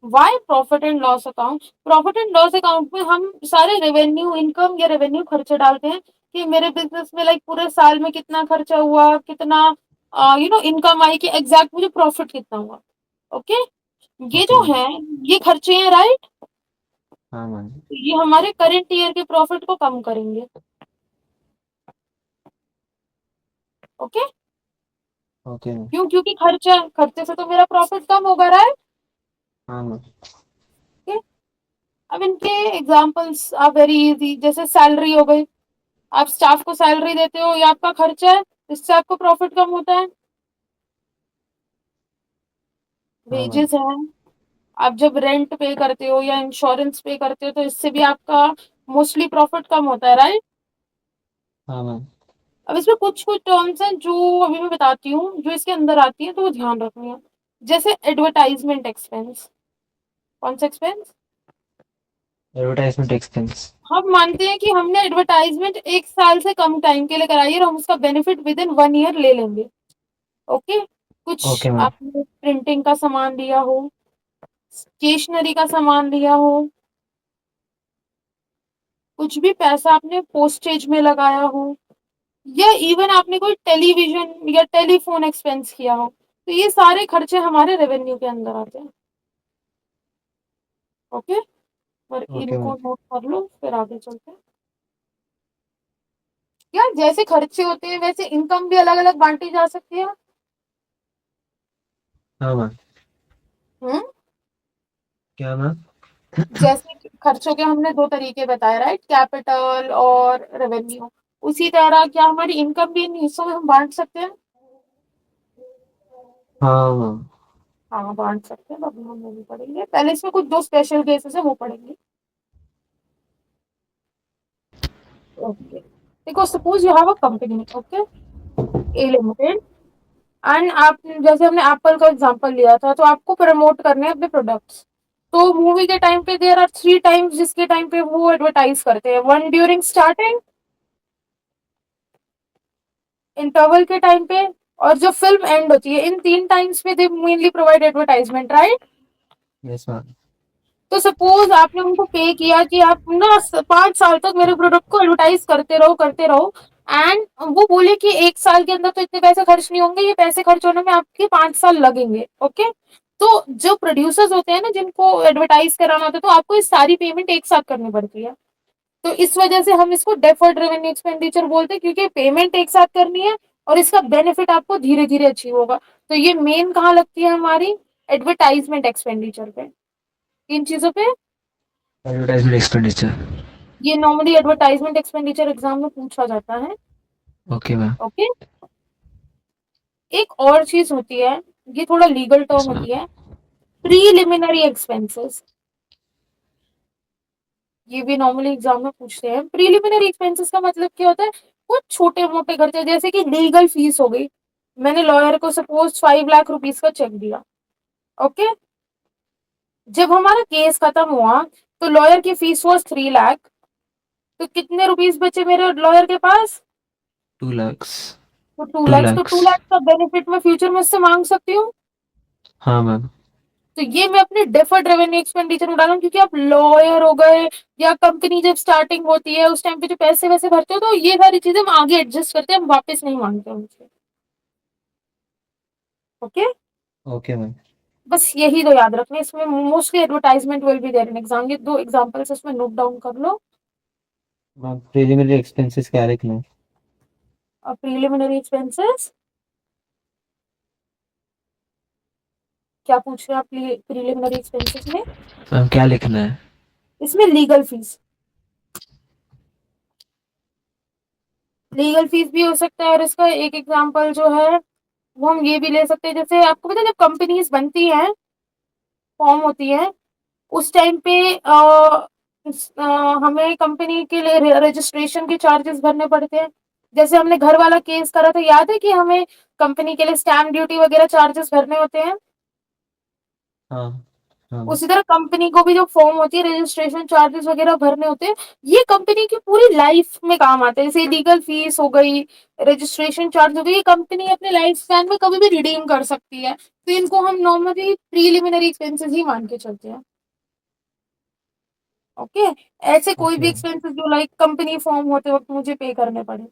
Why profit and loss account? प्रॉफिट एंड लॉस अकाउंट में हम सारे रेवेन्यू इनकम या रेवेन्यू खर्चे डालते हैं कि मेरे बिजनेस में लाइक पूरे साल में कितना खर्चा हुआ, कितना इनकम आई, कि एग्जैक्ट मुझे प्रॉफिट कितना हुआ। ओके, ये ओके जो मैम। है ये खर्चे हैं, राइट? हाँ मैम। ये हमारे करंट ईयर के प्रॉफिट को कम करेंगे। Okay, okay ma'am. क्यों? क्योंकि खर्चा, खर्चे से तो मेरा प्रॉफिट कम होगा, राइट? हाँ मैम। अब इनके एग्जांपल्स आर वेरी इजी, जैसे सैलरी हो गई, आप स्टाफ को सैलरी देते हो, ये आपका खर्चा है, इससे आपको प्रॉफिट कम होता है। हाँ मैम। वेजेस है, आप जब रेंट पे करते हो या इंश्योरेंस पे करते हो तो इससे भी आपका मोस्टली प्रॉफिट कम होता है, राइट? हाँ मैम। अब इसमें कुछ कुछ टर्म्स हैं जो अभी मैं बताती हूँ जो इसके अंदर आती है, तो वो ध्यान रखनी है। जैसे एडवर्टाइजमेंट एक्सपेंस। कौन सा एक्सपेंस? Advertisement expense. हम मानते हैं कि हमने एडवर्टाइजमेंट एक साल से कम टाइम के लिए कराई है और हम उसका benefit with in one year ले लेंगे। ओके, कुछ ओके मैम। आपने प्रिंटिंग का सामान लिया हो, स्टेशनरी का सामान लिया हो, कुछ भी पैसा आपने पोस्टेज में लगाया हो, या इवन आपने कोई टेलीविजन या टेलीफोन एक्सपेंस किया हो, तो ये सारे खर्चे हमारे रेवेन्यू के अंदर आते हैं। ओके, और ओके इनको मैम। नोट कर लो, फिर आगे चलते हैं। यार जैसे खर्चे होते हैं वैसे इनकम भी अलग अलग बांटी जा सकती है। हाँ मैम। हम्म, क्या मैम? जैसे कि खर्चों के हमने दो तरीके बताए, राइट, कैपिटल और रेवेन्यू। उसी तरह क्या हमारी इनकम भी इन हिस्सों में हम बांट सकते हैं? हाँ मैम। हाँ बांट सकते हैं, अभी हम वो भी पढ़ेंगे। पहले इसमें कुछ दो स्पेशल केसेस है वो पढ़ेंगे। ओके, देखो suppose you have a company, okay, A limited, and आप, जैसे हमने एप्पल का एग्जांपल लिया था, तो आपको प्रमोट करने हैं अपने प्रोडक्ट्स। तो मूवी के टाइम पे देयर आर थ्री टाइम्स जिसके टाइम पे वो एडवर्टाइज करते हैं। वन ड्यूरिंग स्टार्टिंग, इंटरवल के टाइम पे, और जो फिल्म एंड होती है, इन तीन टाइम्स पे दे mainly provide advertisement, right. Yes ma'am. तो सपोज आपने उनको पे किया कि आप ना 5 साल तक मेरे प्रोडक्ट को एडवर्टाइज करते रहो, एंड वो बोले कि 1 साल के अंदर तो इतने पैसे खर्च नहीं होंगे, ये पैसे खर्च होने में आपके 5 साल लगेंगे। ओके, तो जो प्रोड्यूसर्स होते हैं ना जिनको एडवर्टाइज कराना होता है, तो आपको ये सारी पेमेंट एक साथ करनी पड़ती है। तो इस वजह से हम इसको डेफर्ड रेवेन्यू एक्सपेंडिचर बोलते हैं, क्योंकि पेमेंट एक साथ करनी है और इसका बेनिफिट आपको धीरे धीरे अचीव होगा। तो ये मेन कहाँ लगती है हमारी? एडवर्टाइजमेंट एक्सपेंडिचर पे, इन चीजों पे। Advertisement expenditure. ये नॉर्मली एडवर्टाइजमेंट एक्सपेंडिचर एग्जाम में पूछा जाता है। Okay ma'am. ओके, एक और चीज होती है, ये थोड़ा लीगल टर्म यस मैम। होती है, प्रीलिमिनरी एक्सपेंसेस। ये भी नॉर्मली एग्जाम में पूछते हैं। प्रीलिमिनरी एक्सपेंसेस का मतलब क्या होता है? कुछ छोटे मोटे खर्चे, जैसे कि लीगल फीस हो गई। मैंने लॉयर को सपोज 5 लाख रुपीज का चेक दिया। ओके, जब हमारा केस खत्म हुआ तो लॉयर की फीस वॉज 3 लाख। तो कितने रुपीज बचे मेरे लॉयर के पास? 2 lakhs। तो टू टू लैक्स तो टू लैक्स लैक्स का बेनिफिट मैं फ्यूचर में उससे मांग सकती हूँ। हाँ मैम। तो ये मैं अपने डेफर्ड रेवेन्यू एक्सपेंडिचर में डालूं, क्योंकि आप लॉयर हो गए, या कंपनी जब स्टार्टिंग होती है उस टाइम पे जो पैसे वैसे भरते हो, तो ये सारी चीजें हम आगे एडजस्ट करते हैं, हम वापस नहीं मांगते उनसे। Okay, okay ma'am. बस यही दो याद रखना, इसमें mostly advertisement will be there in exam. ये दो एग्जांपल्स इसमें नोट डाउन कर लो। मैम प्रिलिमिनरी एक्सपेंसेस क्या लिखना है? प्रीलिमिनरी एक्सपेंसेस क्या पूछ रहे हैं आप? प्रीलिमिनरी एक्सपेंसेस में मैम क्या लिखना है? इसमें लीगल फीस, लीगल फीस भी हो सकता है। और इसका एक एग्जांपल जो है वो हम ये भी ले सकते हैं, जैसे आपको पता है जब कंपनीज बनती हैं, फॉर्म होती है, उस टाइम पे हमें कंपनी के लिए रजिस्ट्रेशन के चार्जेस भरने पड़ते हैं। जैसे हमने घर वाला केस करा था, याद है कि हमें कंपनी के लिए स्टैम्प ड्यूटी वगैरह चार्जेस भरने होते हैं। हाँ। हाँ। उसी तरह कंपनी को भी जो फॉर्म होती है रजिस्ट्रेशन चार्जेस वगैरह भरने होते हैं। ये कंपनी की पूरी लाइफ में काम आते हैं, जैसे लीगल फीस हो गई, रजिस्ट्रेशन चार्ज हो गई, ये कंपनी अपने लाइफ स्पैन में कभी भी रिडीम कर सकती है। तो इनको हम नॉर्मली प्रीलिमिनरी एक्सपेंसेस ही मान के चलते हैं। ओके, ऐसे कोई भी ओके। एक्सपेंसेस जो लाइक कंपनी फॉर्म होते वक्त मुझे पे करने पड़े,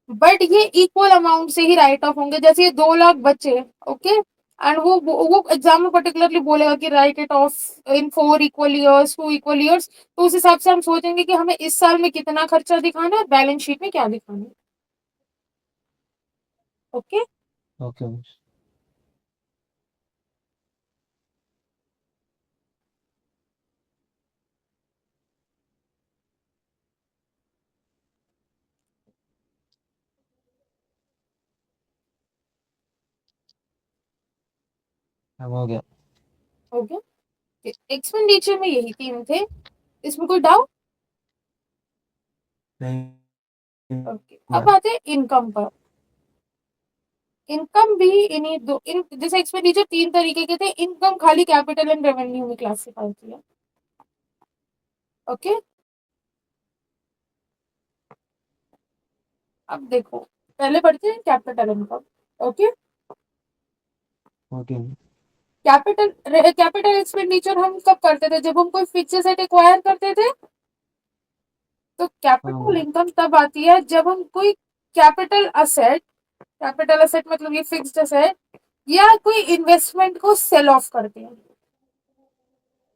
बट ये इक्वल अमाउंट से ही राइट ऑफ होंगे। जैसे ये 2 लाख बचे, ओके, एंड वो एग्जाम में पर्टिकुलरली बोलेगा कि right it of in 4 equal years, 2 equal years. तो उस हिसाब से हम सोचेंगे कि हमें इस साल में कितना खर्चा दिखाना है, बैलेंस शीट में क्या दिखाना है। Okay, okay. मैम हो गया। ओके, एक्सपेंडिचर में यही तीन थे, इसमें कोई डाउट? नहीं ओके, अब मैम। आते हैं इनकम पर। इनकम भी इन्हीं दो इन जैसे एक्सपेंडिचर तीन तरीके के थे, इनकम खाली कैपिटल एंड रेवेन्यू में क्लासिफाई किया। ओके, अब देखो, पहले पढ़ते हैं capital income. Okay, okay. Capital expenditure हम कब करते थे, जब हम कोई फिक्स एसेट एक्वायर करते थे। तो कैपिटल हाँ। इनकम तब आती है जब हम कोई कैपिटल असेट मतलब ये फिक्स्ड असेट या कोई इन्वेस्टमेंट को सेल ऑफ करते हैं।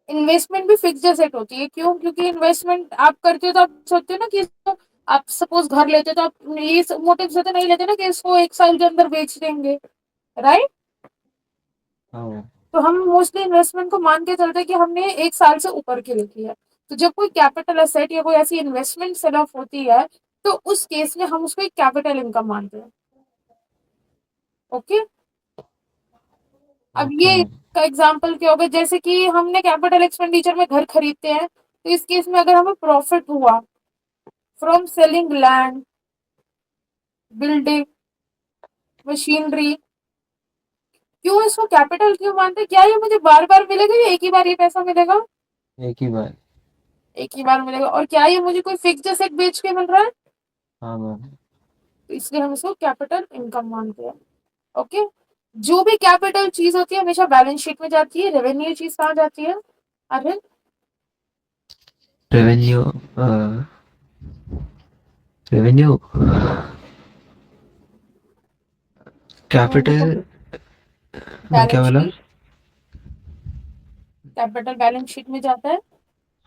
इन्वेस्टमेंट भी फिक्स्ड एसेट होती है, क्यों? क्योंकि इन्वेस्टमेंट आप करते हो तो आप सोचते हो ना कि इसको, आप सपोज घर लेते हो तो आप ये मोटिव से तो नहीं लेते ना कि इसको 1 साल के अंदर बेच देंगे, राइट। हाँ। तो हम मोस्टली इन्वेस्टमेंट को मान के चलते हैं कि हमने 1 साल से ऊपर के लिए किया। तो जब कोई कैपिटल असेट या कोई ऐसी इन्वेस्टमेंट सेल ऑफ होती है, तो उस केस में हम उसको एक कैपिटल इनकम मानते हैं। ओके। अब ओके ये मैम। इसका एग्जाम्पल क्या होगा, जैसे कि हमने कैपिटल एक्सपेंडिचर में घर खरीदते हैं, तो इस केस में अगर हमें प्रॉफिट हुआ from selling land, building, machinery, क्यों इसको कैपिटल क्यों मानते हैं? क्या ये मुझे बार बार मिलेगा या एक ही बार ये पैसा मिलेगा? एक ही बार। एक ही बार मिलेगा। और क्या ये मुझे कोई फिक्स्ड एसेट बेच के मिल रहा है? हाँ मैम। तो इसलिए हम इसको कैपिटल इनकम मानते हैं। ओके। जो भी कैपिटल चीज होती है हमेशा बैलेंस शीट में जाती है। रेवेन्यू चीज कहाँ जाती है Arvind? Revenue. Revenue. Revenue capital. क्या बैलेंस बोला? शीट, कैपिटल बैलेंस शीट में जाता है।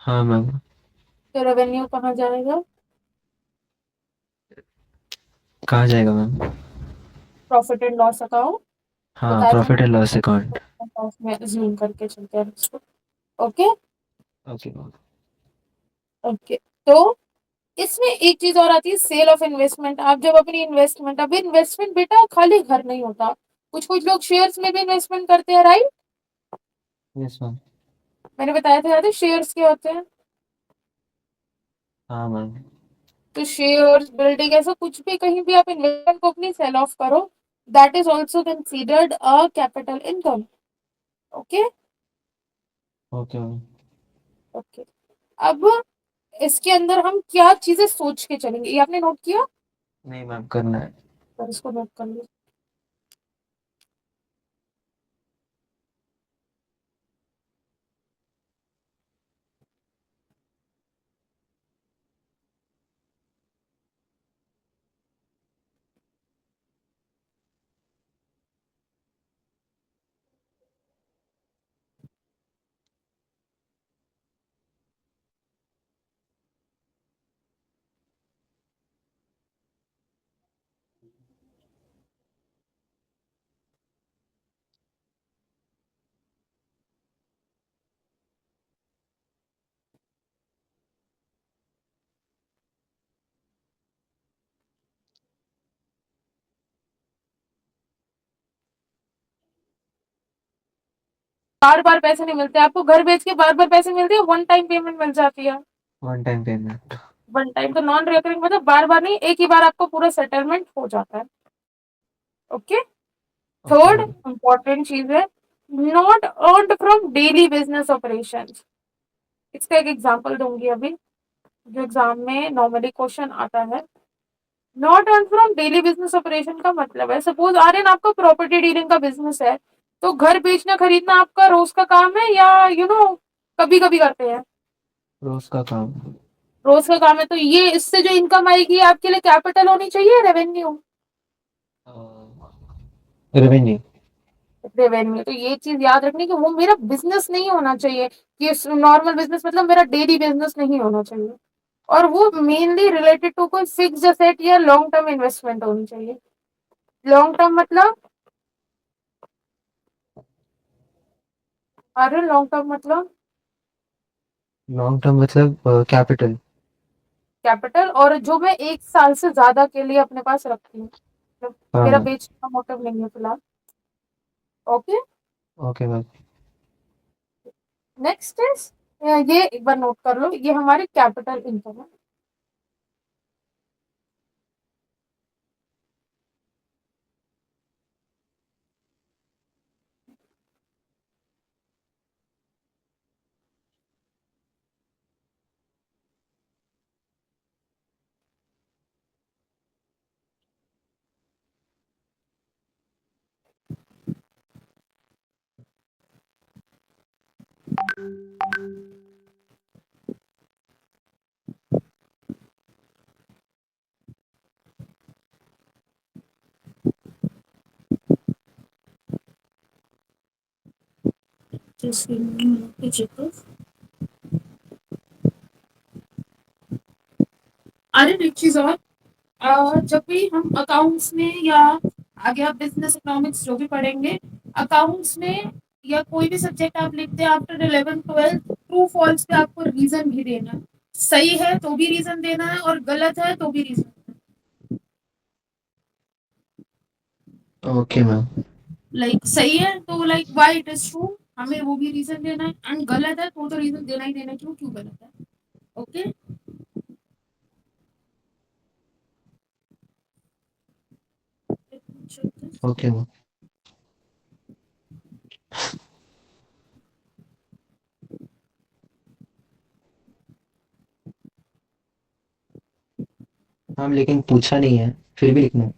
हाँ मैम। तो रेवेन्यू कहाँ जाएगा? कहाँ जाएगा ma'am? Profit and loss account. हाँ, बताया था प्रॉफिट ना, एंड लॉस अकाउंट। में जूम करके चलते हैं इसको। ओके। Okay ma'am. ओके। तो इसमें एक चीज और आती है, सेल ऑफ इन्वेस्टमेंट। आप जब अपनी इन्वेस्टमेंट, अब इन्वेस्टमेंट बेटा खाली घर नहीं होता, कुछ कुछ लोग शेयर्स में भी इन्वेस्टमेंट करते हैं, राइट। Yes ma'am. मैंने बताया था, याद है शेयर्स क्या होते हैं? हाँ मैम। तो शेयर्स, बिल्डिंग, ऐसा कुछ भी कहीं भी आप इन्वेस्टमेंट को अपनी सेल ऑफ करो, that is also considered a capital income. Okay. Okay ma'am. Okay. अब इसके अंदर हम क्या चीजें सोच के चलेंगे, ये आपने नोट किया? नहीं मैम, करना है। पर इसको नोट कर लो। बार बार पैसे नहीं मिलते आपको, घर बेच के बार बार पैसे मिलते हैं, वन टाइम पेमेंट मिल जाती है। One time payment. One time तो नॉन रिकरिंग मतलब बार बार नहीं, एक ही बार आपको पूरा सेटलमेंट हो जाता है। Okay. Okay third ma'am. Important चीज है, not earned from daily business operation. इसका एक एग्जांपल दूंगी अभी, जो एग्जाम में नॉर्मली क्वेश्चन आता है। Not earn from daily business operation का मतलब है, सपोज आर्यन आपका प्रॉपर्टी डीलिंग का बिजनेस है, तो घर बेचना खरीदना आपका रोज का काम है या कभी कभी करते हैं? रोज का काम। रोज का काम है, तो ये इससे जो इनकम आएगी आपके लिए कैपिटल होनी चाहिए, रेवेन्यू। रेवेन्यू। रेवेन्यू, तो ये चीज याद रखनी कि वो मेरा बिजनेस नहीं होना चाहिए, कि नॉर्मल बिजनेस मतलब मेरा डेली बिजनेस नहीं होना चाहिए। और वो मेनली रिलेटेड टू कोई फिक्स्ड एसेट या लॉन्ग टर्म इन्वेस्टमेंट होनी चाहिए। लॉन्ग टर्म मतलब, अरे लॉन्ग टर्म मतलब लॉन्ग टर्म मतलब कैपिटल। कैपिटल, और जो मैं 1 साल से ज्यादा के लिए अपने पास रखती हूँ, मतलब हाँ मेरा मैम। बेचने का मोटिव नहीं है फिलहाल। Okay. Okay ma'am. Next is, ये एक बार नोट कर लो, ये हमारी कैपिटल इनकम है। जैसे मैंने चेक कर। अरे एक चीज और, जब भी हम अकाउंट्स में या आगे आप बिजनेस इकोनॉमिक्स जो भी पढ़ेंगे, अकाउंट्स में या कोई भी सब्जेक्ट आप लिखते हैं आफ्टर 11 12, ट्रू फॉल्स पे आपको रीजन भी देना है। सही है तो भी रीजन देना है और गलत है तो भी रीजन। Okay ma'am. लाइक सही है तो like why it is true, हमें वो भी रीजन देना है, एंड गलत है तो रीजन देना ही देना है, क्यों क्यों गलत है। ओके। Okay ma'am. मैम लेकिन पूछा नहीं है, फिर भी लिखना है।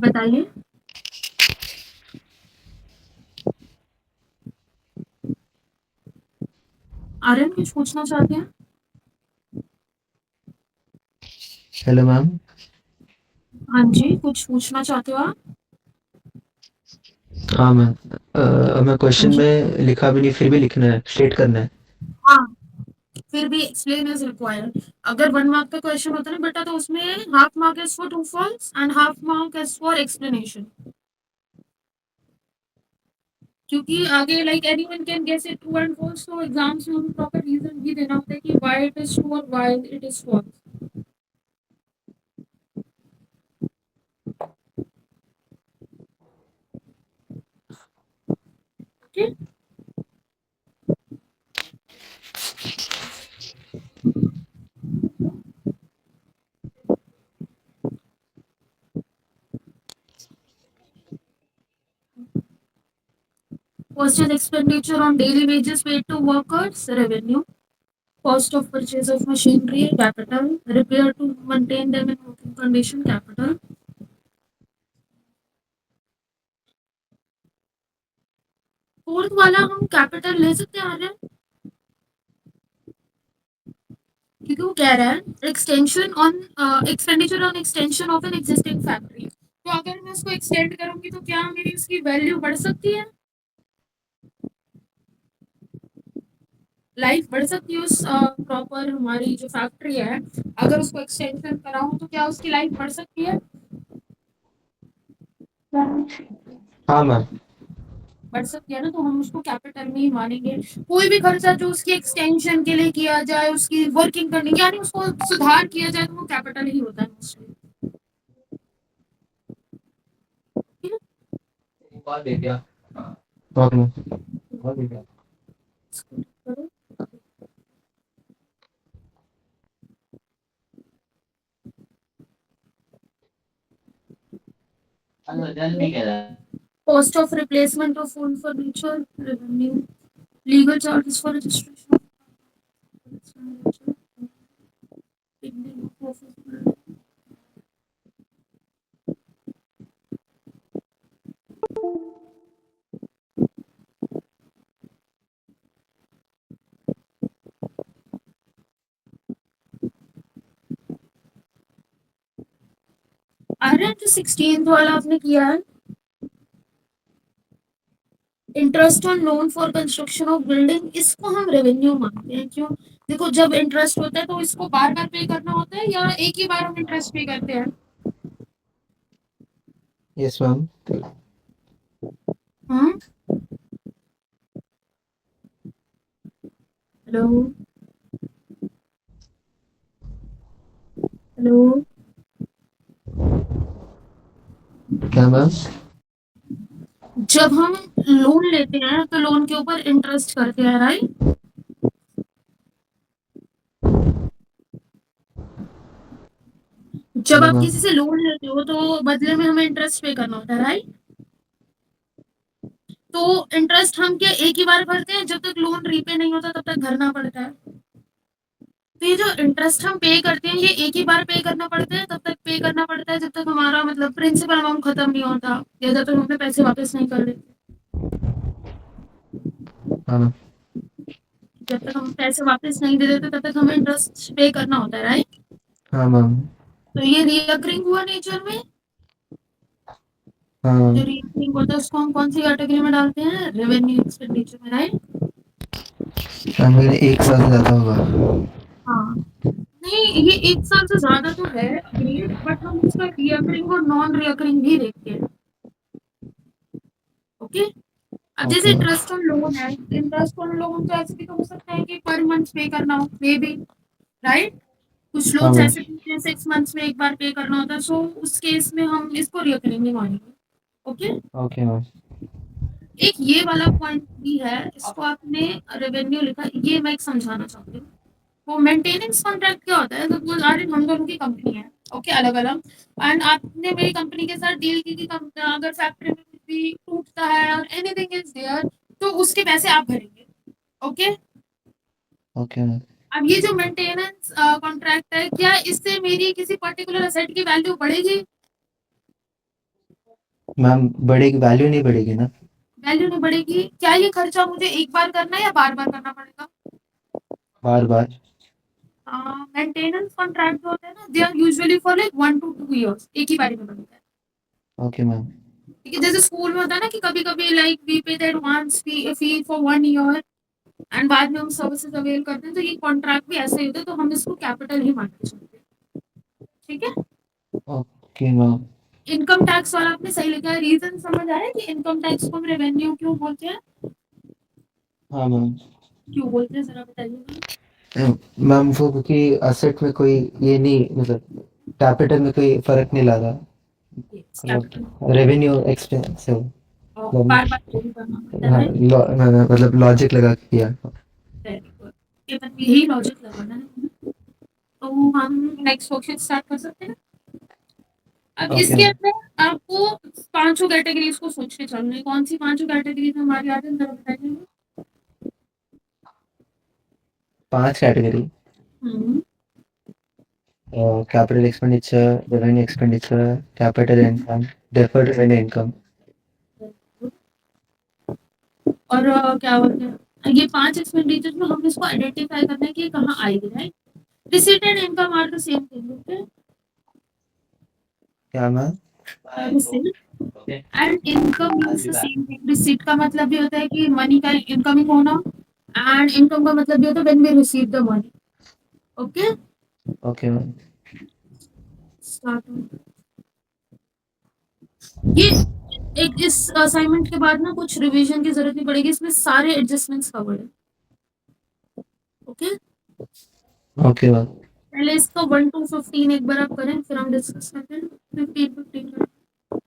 बताइए। आर्यन कुछ पूछना चाहते हैं? Hello ma'am. हाँ जी, कुछ पूछना चाहते हो आप? हाँ मैम। मैं हाँ क्वेश्चन जी। में लिखा भी नहीं, फिर भी लिखना है, स्टेट करना है। हाँ, फिर भी एक्सप्लेन इज रिक्वायर्ड। अगर 1 मार्क का क्वेश्चन होता है ना बेटा, तो उसमें half mark is for true false and half mark is for explanation. क्योंकि आगे like anyone can guess it true and false, तो एग्जाम्स में हमें प्रॉपर रीजन भी देना होता है कि व्हाई इट इज ट्रू और why it is false. Okay. First is expenditure on daily wages paid to workers, revenue. Cost of purchase of machinery, capital. Repair to maintain them in working condition, capital. Fourth वाला हम capital ले सकते हैं आर्यन, क्योंकि वो कह रहा है extension on expenditure on extension of an existing factory. तो अगर मैं उसको एक्सटेंड करूंगी तो क्या मेरी उसकी वैल्यू बढ़ सकती है, लाइफ बढ़ सकती है उस प्रॉपर हमारी जो फैक्ट्री है, अगर उसको एक्सटेंशन कराऊं तो क्या उसकी लाइफ बढ़ सकती है? हाँ मैम। बढ़ सकती है ना, तो हम उसको कैपिटल में ही मानेंगे। कोई भी खर्चा जो उसकी एक्सटेंशन के लिए किया जाए, उसकी वर्किंग करने यानी उसको सुधार किया जाए, तो वो कैपिटल ही होता है मोस्टली। ठीक है? बहुत दे दिया। बहुत मैम। बहुत दे दिया। करो। नहीं कह रहा। Cost of replacement of old furniture, revenue, legal charges for registration. अरे जो 16th वाला आपने किया है, interest on loan for construction of building, इसको हम रेवेन्यू मानते हैं। क्यों? देखो जब इंटरेस्ट होता है तो इसको बार बार पे करना होता है या एक ही बार हम इंटरेस्ट पे करते हैं? Yes ma'am. हाँ। हेलो। हेलो। क्या मैम? जब हम लोन लेते हैं तो लोन के ऊपर इंटरेस्ट करते हैं, राइट? जब हेलो आप मैम। किसी से लोन लेते हो तो बदले में हमें इंटरेस्ट पे करना होता है, राइट? तो इंटरेस्ट हम क्या एक ही बार भरते हैं, जब तक लोन रीपे नहीं होता तब तक भरना पड़ता है? तो ये जो इंटरेस्ट हम पे करते हैं ये एक ही बार पे करना पड़ता है, तब तक पे करना पड़ता है जब तक हमारा मतलब प्रिंसिपल अमाउंट खत्म नहीं होता, या जब तक हम अपने पैसे वापस नहीं कर देते। हाँ मैम। जब तक हम पैसे वापस नहीं दे देते तब तक हमें इंटरेस्ट पे करना होता है, राइट? हाँ मैम। तो ये रिकरिंग हुआ नेचर में। हाँ जो रिकरिंग होता है उसको हम कौन सी कैटेगरी में डालते हैं? रेवेन्यू एक्सपेंडिचर में, राइट? मैम मेरे 1 साल से ज़्यादा होगा। हाँ, नहीं ये 1 साल से ज्यादा तो है, अग्रीड, बट हम उसका रिकरिंग और नॉन रिकरिंग भी देखते हैं। ओके। अब जैसे okay ma'am. Interest on loan है, इंटरेस्ट ऑन लोन तो ऐसे भी तो हो सकता है कि पर मंथ पे करना हो, मे बी, राइट? कुछ हाँ लोन्स मैम। ऐसे भी होते हैं 6 मंथ्स में एक बार पे करना होता है, सो उस केस में हम इसको रिकरिंग नहीं मानेंगे। ओके। Okay ma'am. एक ये वाला पॉइंट भी है, इसको आपने रेवेन्यू लिखा, ये मैं एक समझाना चाहती हूँ। वो मेंटेनेंस कॉन्ट्रैक्ट क्या होता है? सपोज आज हम दोनों की कंपनी है, ओके, अलग अलग, एंड आपने मेरी कंपनी के साथ डील की कि अगर फैक्ट्री में कुछ भी टूटता है और एनीथिंग इज देयर, तो उसके पैसे आप भरेंगे। ओके। Okay ma'am. अब ये जो मेंटेनेंस कॉन्ट्रैक्ट है, क्या इससे मेरी किसी पर्टिकुलर असेट की वैल्यू बढ़ेगी? मैम बढ़ेगी, वैल्यू नहीं बढ़ेगी ना? वैल्यू नहीं बढ़ेगी। क्या ये खर्चा मुझे एक बार करना है या बार बार करना पड़ेगा? बार बार। मेंटेनेंस कॉन्ट्रैक्ट जो होते हैं ना, they are usually for like 1 to 2 years, एक ही बारी में बनता है। Okay ma'am. ठीक है, जैसे स्कूल में होता है ना कि कभी कभी लाइक वी पे the advance fee for 1 year and बाद में हम सर्विसेज अवेल करते हैं, तो ये कॉन्ट्रैक्ट भी ऐसे ही होते हैं, तो हम इसको कैपिटल ही मानते हैं। ठीक है। Okay ma'am. इनकम टैक्स वाला आपने सही लिखा है, रीजन समझ आया कि इनकम टैक्स को हम रेवेन्यू क्यों बोलते हैं? हाँ मैम। क्यों बोलते हैं जरा बताइए। मैम वो क्योंकि असेट में कोई ये नहीं, मतलब कैपिटल में कोई फर्क नहीं ला रहा। Yes, capital. मतलब रेवेन्यू एक्सपेंस से और मतलब। बार बार यही करना पड़ता है, हाँ राइट? मतलब लॉजिक लगा के किया। Very good. ये बस यही लॉजिक लगाना है। तो हम नेक्स्ट क्वेश्चन स्टार्ट कर सकते हैं। अब ओके इसके मैम। अंदर आपको पांचों कैटेगरीज को सोच के चलना है, कौन सी पांचों कैटेगरीज हमारी आती है जरा बताइए। 5 category. Hmm. Capital expenditure, revenue expenditure, capital income, deferred revenue income. और क्या बोलते हैं, ये 5 एक्सपेंडिचर में हम इसको आइडेंटिफाई करना है कि ये कहाँ आएगी, right? Receipt and income are the same thing, okay? क्या ma'am? Receipt and income means the same thing. Receipt का मतलब ये होता है कि मनी का इनकमिंग होना, एंड इनकम का मतलब ये होता है when we receive the money. Okay, okay ma'am. Start. ये एक इस असाइनमेंट के बाद ना कुछ रिवीजन की जरूरत नहीं पड़ेगी, इसमें सारे एडजस्टमेंट्स कवर्ड है। ओके। Okay ma'am. पहले इसका 1 to 15 एक बार आप करें, फिर हम डिस्कस करते हैं। 15 करें।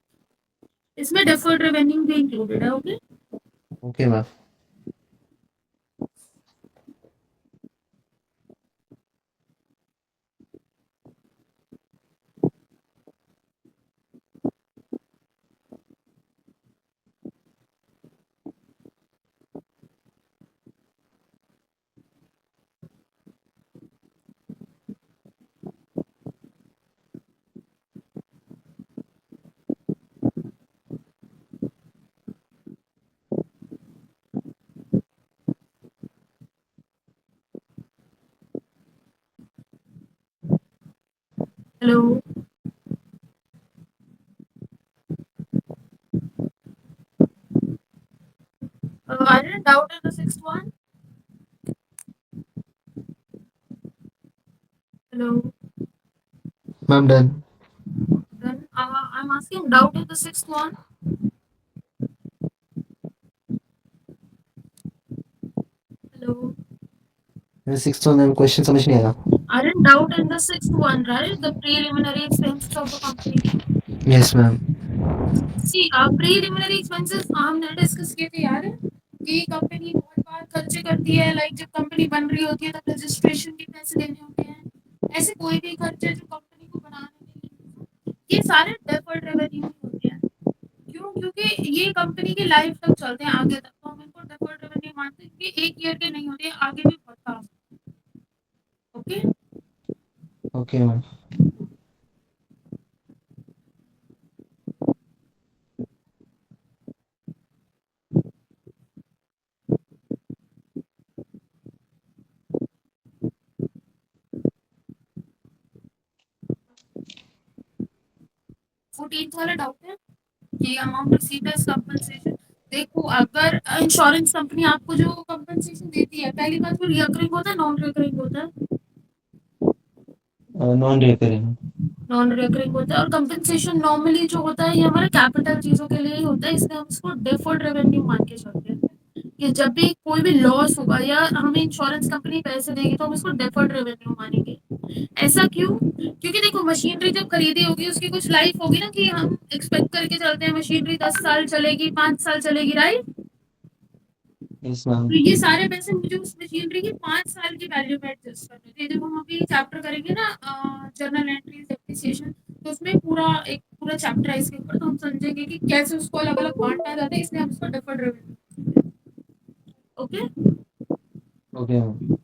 इसमें डेफर्ड रेवेन्यू भी इंक्लूडेड है, okay? Okay ma'am. Hello. I didn't doubt in the sixth one. Hello. Ma'am done. Then I'm asking doubt in the sixth one. Hello. Six तो मैम क्वेश्चन समझ नहीं आया। I didn't doubt in the sixth one, right? The preliminary expenses of the company. Yes ma'am. See, preliminary expenses हमने discuss किए थे, याद है कि कंपनी बहुत बार खर्चे करती है, लाइक जब कंपनी बन रही होती है तब रजिस्ट्रेशन के पैसे देने होते हैं, ऐसे कोई भी खर्चे जो कंपनी को बनाने के लिए, ये सारे डेफर्ड रेवेन्यू होते हैं। क्यों? क्योंकि ये कंपनी की लाइफ तक चलते हैं, आगे तक, तो हम इनको डेफर्ड रेवेन्यू मानते हैं क्योंकि एक ईयर के नहीं होते, आगे भी बहुत काम। ओके। Okay ma'am. 14th वाला डाउट है कि अमाउंट रिसीव्ड एज कंपनसेशन। देखो अगर इंश्योरेंस कंपनी आपको जो कंपनसेशन देती है, पहली बात वो रिकरिंग होता है नॉन रिकरिंग होता है? Non recurring. नॉन रिकरिंग होता है। और कंपनसेशन नॉर्मली जो होता है ये हमारे कैपिटल चीजों के लिए ही होता है, इसलिए हम इसको डिफर्ड रेवेन्यू मान के चलते हैं कि जब भी कोई भी लॉस होगा या हमें इंश्योरेंस कंपनी पैसे देगी तो हम इसको डिफर्ड रेवेन्यू मानेंगे। ऐसा क्यों? क्योंकि देखो मशीनरी जब खरीदी होगी उसकी कुछ लाइफ होगी ना, कि हम एक्सपेक्ट करके चलते हैं मशीनरी 10 साल चलेगी, 5 साल चलेगी, राइट? Yes ma'am. तो ये सारे पैसे मुझे उस मशीनरी की 5 साल की वैल्यू में एडजस्ट करने थे। जब हम अभी चैप्टर करेंगे ना जर्नल एंट्रीज डेप्रिसिएशन, तो उसमें पूरा एक पूरा चैप्टर है इसके ऊपर, तो हम समझेंगे कि कैसे उसको अलग अलग बांटा जाता है, इसलिए हम उसको deferred revenue. Okay. Okay ma'am.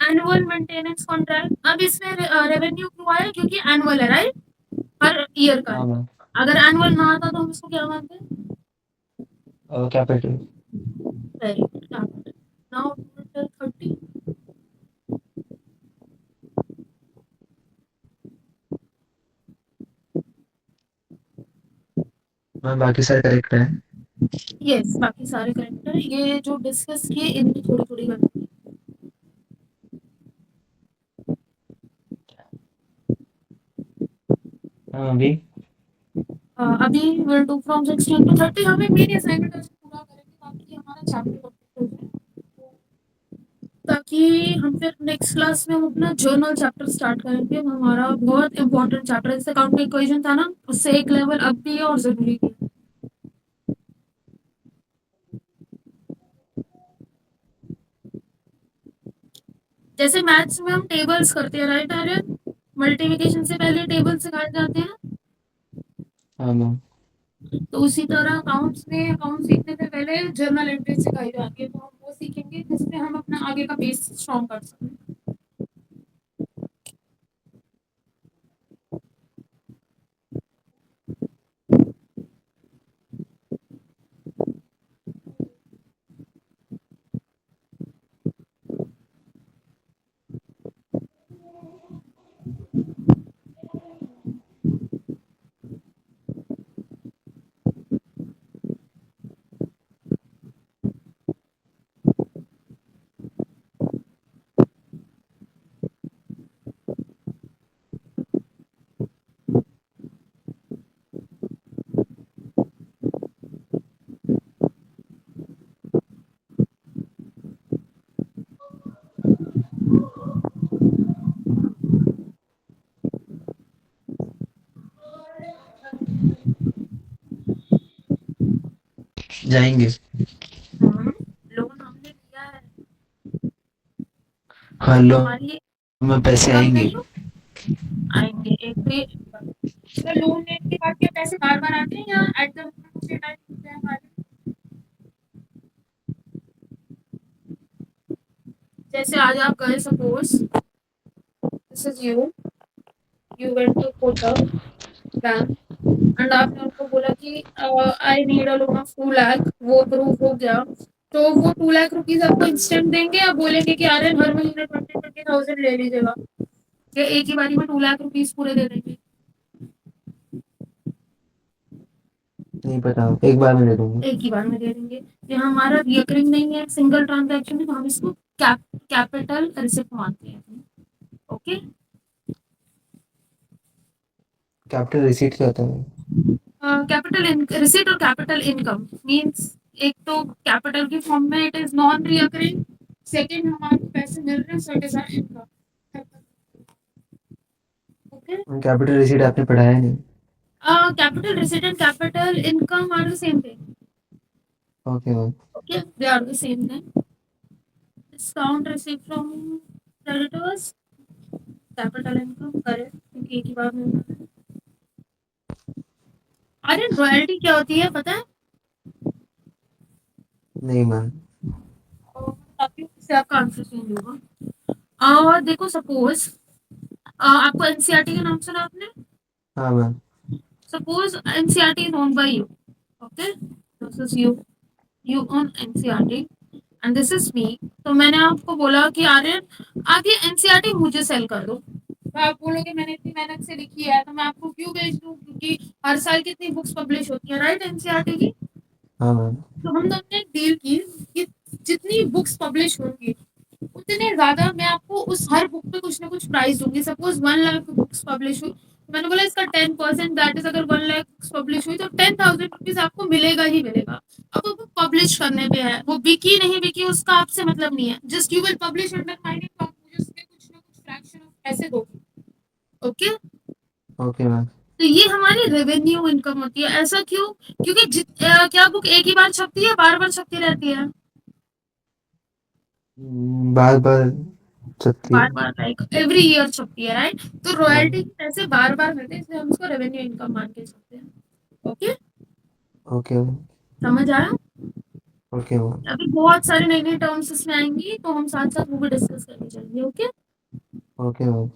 Annual maintenance contract, अब इसमें रेवेन्यू क्यों आया? क्योंकि एनुअल है, राइट? हर ईयर का हाँ है। मैम। अगर एनुअल ना आता तो हम इसको क्या मानते हैं? Capital. Very good. Now 30। Ma'am बाकी सारे करेक्ट है। यस, बाकी सारे करेक्ट है। ये जो डिस्कस किए इनमें थोड़ी थोड़ी गलती हाँ अभी। अभी विल डू फ्रॉम 16 to 30। हमें मेरी असाइनमेंट आज पूरा करेंगे ताकि हमारा चैप्टर कंप्लीट हो जाए, ताकि हम फिर नेक्स्ट क्लास में हम अपना जर्नल चैप्टर स्टार्ट करेंगे। हमारा बहुत इंपॉर्टेंट चैप्टर है, जैसे काउंटिंग इक्वेशन था ना, उससे एक लेवल अब भी है और जरूरी भी है। जैसे मैथ्स में हम टेबल्स करते हैं, राइट आर्यन? मल्टीप्लिकेशन से पहले टेबल सिखाए जाते हैं। हाँ मैम। तो उसी तरह अकाउंट्स में अकाउंट सीखने से पहले जर्नल एंट्री सिखाई जाती है, तो हम वो सीखेंगे जिससे हम अपना आगे का बेस स्ट्रॉन्ग कर सकें। जाएंगे। लोन हमने लिया है हाँ तो लोन हमारी में पैसे कब आएंगे। वैल्यू आएंगे? एक तो तो लोन लेने के बाद क्या पैसे बार बार आते हैं या एट द मोमेंट टाइम होते हैं हमारे? जैसे आज आप गए, suppose this is you went to Kotak bank and आपने उनको बोला कि I need a loan of 2 lakh, वो अप्रूव हो गया, तो वो 2 लाख रुपीज आपको इंस्टेंट देंगे या बोलेंगे कि अरे हर महीने 20,000 ले लीजिएगा, या एक ही बारी में 2 लाख रुपीज पूरे दे देंगे? नहीं पता, एक बार में दे दूंगा। एक ही बार में दे देंगे। ये हमारा रिकरिंग नहीं है, सिंगल ट्रांजैक्शन है, तो हम इसको कैपिटल रिसिप्ट मानते हैं। ओके। कैपिटल रिसीट क्या होता है? कैपिटल रिसिप्ट और कैपिटल इनकम मींस, एक तो कैपिटल की फॉर्म में it is non recurring, second हमारे को पैसे मिल रहे हैं, so it is income. Okay. Capital receipt आपने पढ़ाया नहीं। Capital receipt and capital income are the same thing. Okay ma'am. Okay, they are the same thing. Discount receive from creditors, capital income correct, क्योंकि एक ही बार में। अरे royalty क्या होती है पता है? नहीं मैम। ताकि उससे आपका आंसर चेंज होगा। और देखो सपोज आपको एनसीईआरटी का नाम सुना आपने? हाँ ma'am. Suppose NCERT is owned by you, okay, this is you own NCERT and this is me. तो मैंने आपको बोला कि आर्यन आप ये एनसीईआरटी मुझे सेल कर दो, तो आप बोलोगे मैंने इतनी मेहनत से लिखी है तो मैं आपको क्यों भेज दूँ, क्योंकि हर साल कितनी बुक्स पब्लिश होती है, राइट, एनसीईआरटी की। हाँ मैम। तो हम दोनों ने एक डील की कि जितनी बुक्स पब्लिश होंगी उतने ज्यादा मैं आपको उस हर बुक पे कुछ ना कुछ प्राइस दूंगी। सपोज 1 लाख बुक्स पब्लिश हुई, तो मैंने बोला इसका 10%, दैट इज अगर 1 लाख बुक्स पब्लिश हुई तो 10,000 रुपीज आपको मिलेगा ही मिलेगा। अब वो बुक पब्लिश करने पे है, वो बिकी नहीं बिकी उसका आपसे मतलब नहीं है, just you will publish under my name, तो आप मुझे उसके कुछ ना कुछ फ्रैक्शन ऑफ पैसे दोगे। ओके। Okay ma'am. तो ये हमारी रेवेन्यू इनकम होती है। ऐसा क्यों? क्योंकि क्या बुक एक ही बार छपती है, बार बार छपती रहती है? बार बार सकती बार है। बार लाइक एवरी ईयर छपती है, राइट। तो हाँ। रॉयल्टी के पैसे बार बार मिलते हैं, इसलिए हम उसको रेवेन्यू इनकम मान के चलते हैं। ओके। Okay ma'am. समझ आया? Okay ma'am. अभी बहुत सारी नई नई टर्म्स इसमें आएंगी तो हम साथ साथ वो भी डिस्कस करके चलेंगे। ओके। Okay ma'am.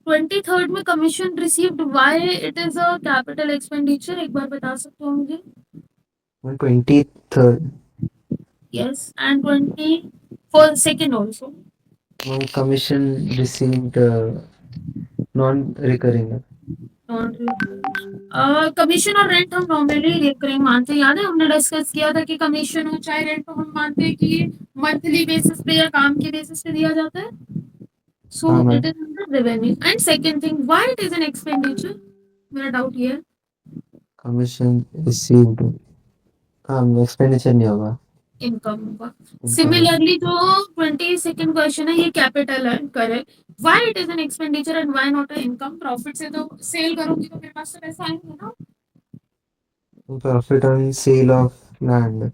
23rd में commission received, why it is a capital expenditure, एक बार बता सकते हो मुझे? 23rd yes, and 22nd also. Commission received non recurring. Commission और रेंट हम नॉर्मली रिकरिंग मानते हैं, याद है हमने डिस्कस किया था कि कमीशन हो चाहे रेंट हो हम मानते हैं कि ये मंथली बेसिस पे या काम के बेसिस पे दिया जाता है। सो हाँ it ma'am. Is under revenue. And second thing, why it is an expenditure, मेरा डाउट ये है। कमीशन रिसीव्ड, हाँ एक्सपेंडिचर नहीं होगा। इनकम होगा। इनकम होगा। सिमिलरली जो 22nd क्वेश्चन है ये कैपिटल है, correct. Why it is an expenditure and why not a income? Profit से तो सेल करूंगी तो मेरे पास तो पैसा आएंगे ना। Profit on sale of land.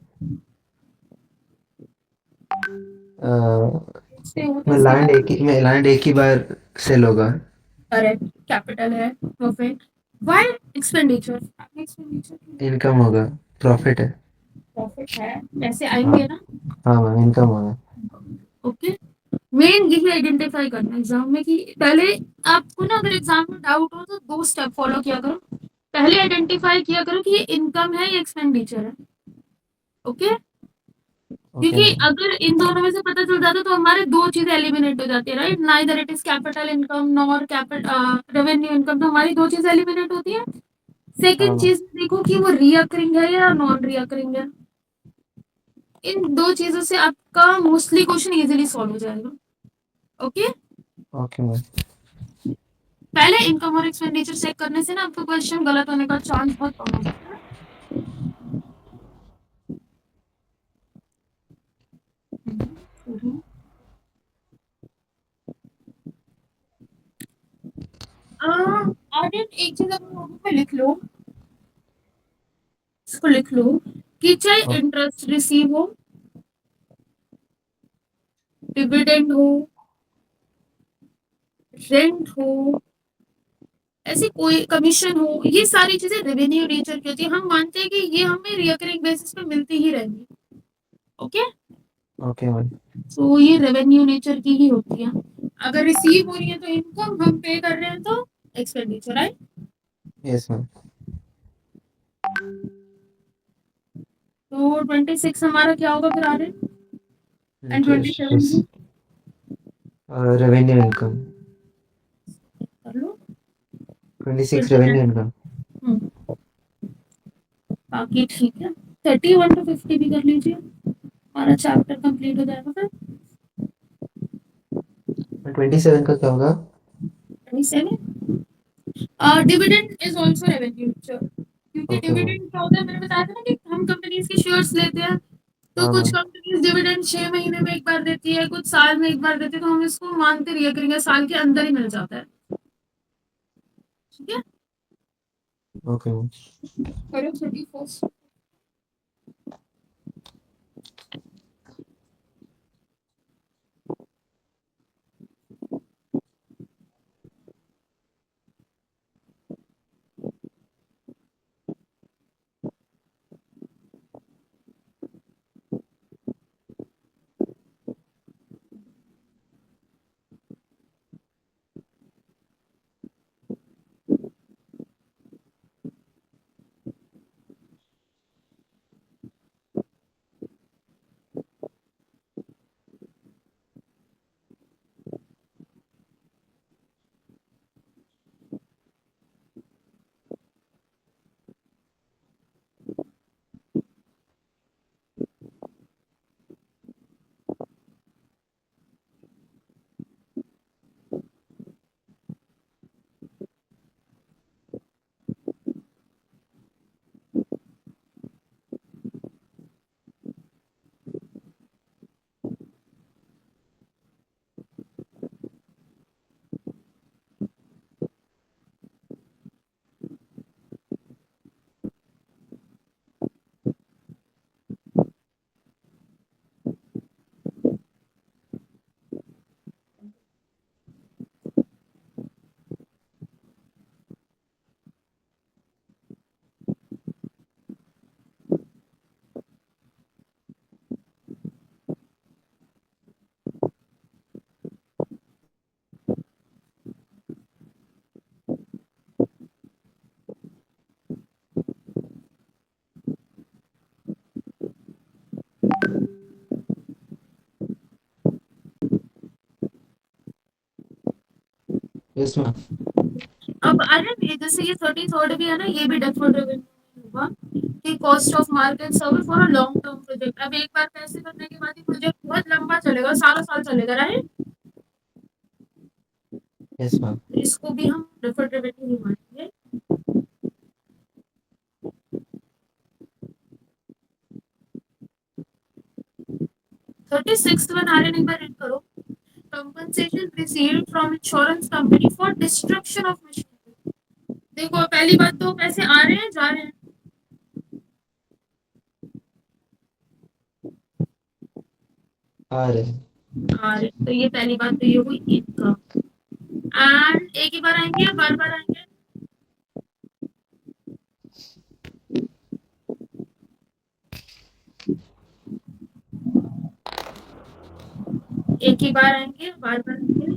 से हो तो मैं सेल। लैंड एक ही बार सेल होगा। करेक्ट, कैपिटल है, perfect. Why expenditure? Expenditure income होगा। प्रॉफिट है। प्रॉफिट है, पैसे हाँ। आएंगे ना। हाँ मैम इनकम होगा। ओके। मेन यही आइडेंटिफाई करना एग्जाम में कि पहले आपको ना अगर एग्जाम में डाउट हो तो दो स्टेप फॉलो किया करो। पहले आइडेंटिफाई किया करो कि ये इनकम है या एक्सपेंडिचर है। ओके। ओके क्योंकि मैम। अगर इन दोनों में से पता चल जाता तो हमारे दो चीजें एलिमिनेट हो जाती है, right. Neither it is capital income nor capital revenue income, तो हमारी दो चीजें एलिमिनेट होती है। हाँ सेकंड मैम। चीज देखो कि वो रिकरिंग है या नॉन रिकरिंग है। इन दो चीजों से आपका मोस्टली क्वेश्चन इजीली सॉल्व हो जाएगा। ओके। Okay ma'am. पहले इनकम और एक्सपेंडिचर चेक करने से ना आपका क्वेश्चन गलत होने का चांस बहुत कम हो जाता है। हम्म। आर्यन एक चीज अपने नोटबुक पे लिख लो, इसको लिख लो कि चाहे इंटरेस्ट रिसीव हो, डिविडेंड हो, रेंट हो, ऐसी कोई कमीशन हो, ये सारी चीजें रेवेन्यू नेचर की होती है। हम मानते हैं कि ये हमें रिकरिंग बेसिस पे मिलती ही रहेंगी। ओके। Okay ma'am. तो ये रेवेन्यू नेचर की ही होती है। अगर रिसीव हो रही है तो इनकम, हम पे कर रहे हैं तो एक्सपेंडिचर, राइट। Yes ma'am. तो 26 हमारा क्या होगा फिर आगे, एंड इंटरेस्ट 27 रेवेन्यू इनकम। कर लो। 26 रेवेन्यू 27। इनकम। बाकी ठीक है। 31 to 50 भी कर लीजिए, हमारा चैप्टर कंप्लीट हो जाएगा फिर। 27 का क्या होगा? 27 डिविडेंड इज आल्सो रेवेन्यू, क्योंकि ओके मैम। डिविडेंड क्या होता है, मैंने बताया था ना कि हम कंपनीज के शेयर्स लेते हैं। तो हाँ कुछ मैम। कंपनीज डिविडेंड 6 महीने में एक बार देती है, कुछ साल में एक बार देती है, तो हम इसको मानते रिकरिंग है, साल के अंदर ही मिल जाता है। ठीक है। Okay ma'am. करो 31। Yes ma'am. अब अरे जैसे ये 33rd भी है ना, ये भी डेफर्ड रेवेन्यू होगा कि cost of market survey for a long term project. अब एक बार पैसे भरने के बाद ये प्रोजेक्ट बहुत लंबा चलेगा, सालों साल चलेगा, राइट? Yes ma'am. इसको भी हम डेफर्ड रेवेन्यू ही मानेंगे। 36th वन आर्यन एक बार रीड करो। Compensation received from insurance company for destruction of machinery. देखो पहली बात तो पैसे आ रहे हैं जा रहे हैं। आ रहे। आ रहे हैं। तो ये पहली बात तो ये हुई इनकम। एंड एक ही बार आएंगे या बार बार आएंगे? एक ही बार आएंगे बार बार आएंगे?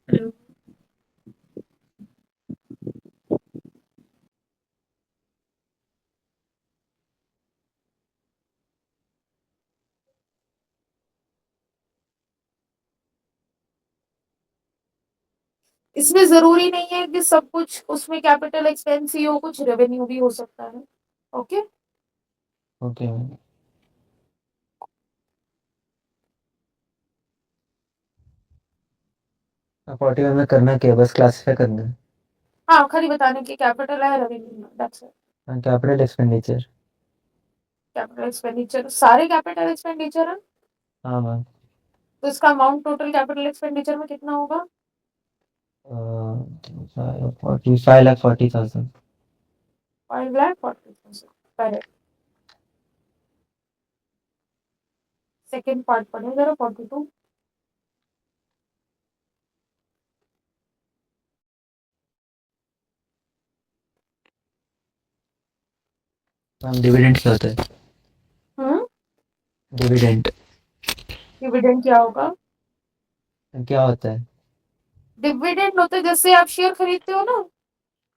हेलो? इसमें जरूरी नहीं है कि सब कुछ उसमें कैपिटल एक्सपेंस ही हो, कुछ रेवेन्यू भी हो सकता है। ओके। Okay ma'am. 41 में करना क्या है, बस क्लासिफाई करना है। हाँ, खाली बताने की कैपिटल है revenue, that's it. Capital expenditure. Capital expenditure सारे कैपिटल एक्सपेंडिचर है। हाँ मैम। तो इसका अमाउंट टोटल कैपिटल एक्सपेंडिचर में कितना होगा? 5,40,000। 5,40,000। करेक्ट। सेकेंड पार्ट पढ़े जरा, 42। मैम डिविडेंड क्या होता है? हम्म। डिविडेंड डिविडेंड क्या होगा? क्या होता है? डिविडेंड होता है जैसे आप शेयर खरीदते हो ना,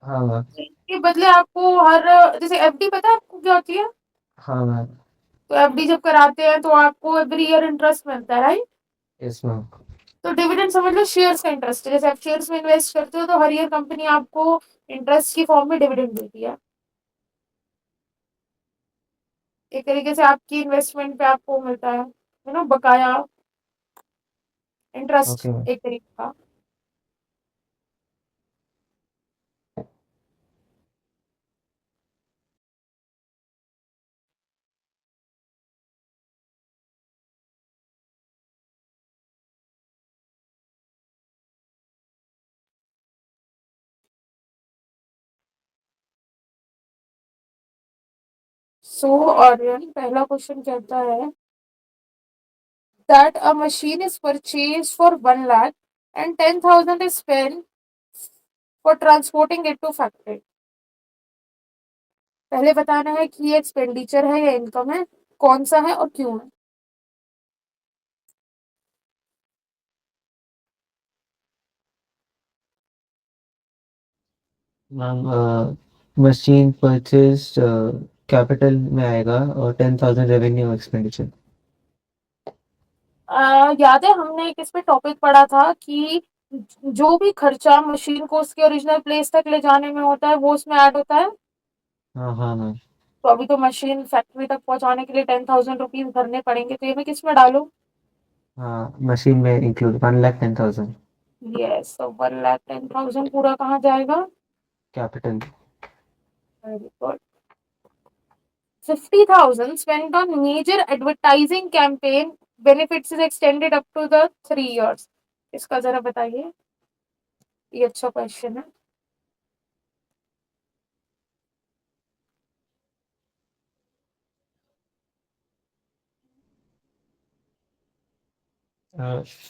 हाँ मैम। के बदले आपको हर, जैसे एफडी पता है आपको क्या होती है? हाँ मैम। तो एफडी जब कराते हैं तो आपको एवरी ईयर इंटरेस्ट मिलता है, राइट? Yes ma'am. तो डिविडेंड समझ लो शेयर्स का इंटरेस्ट है। जैसे आप शेयर्स में इन्वेस्ट करते हो तो हर ईयर कंपनी आपको इंटरेस्ट की फॉर्म में डिविडेंड देती है। एक तरीके से आपकी इन्वेस्टमेंट पे आपको मिलता है ना, बकाया इंटरेस्ट ओके मैम। एक तरीके का। सो और पहला क्वेश्चन कहता है that a machine is purchased for 1 lakh and 10,000 is spent for transporting it to factory। पहले बताना है कि ये एक्सपेंडिचर है या इनकम है, कौन सा है और क्यों है। मैम मशीन परचेज कैपिटल में आएगा और 10,000 रेवेन्यू एक्सपेंडिचर। याद है हमने एक इस पे टॉपिक पढ़ा था कि जो भी खर्चा मशीन को उसके ओरिजिनल प्लेस तक ले जाने में होता है वो उसमें ऐड होता है। हाँ हाँ मैम। तो अभी तो मशीन फैक्ट्री तक पहुंचाने के लिए 10,000 रुपीज भरने पड़ेंगे, तो ये मैं किस में डालूं? हाँ मशीन में इंक्लूड 1,10,000 यस, तो 1,10,000 पूरा कहाँ जाएगा? Capital. Very good. 50,000 spent on major advertising campaign, benefits is extended up to the 3 years। इसका जरा बताइए, ये अच्छा क्वेश्चन है।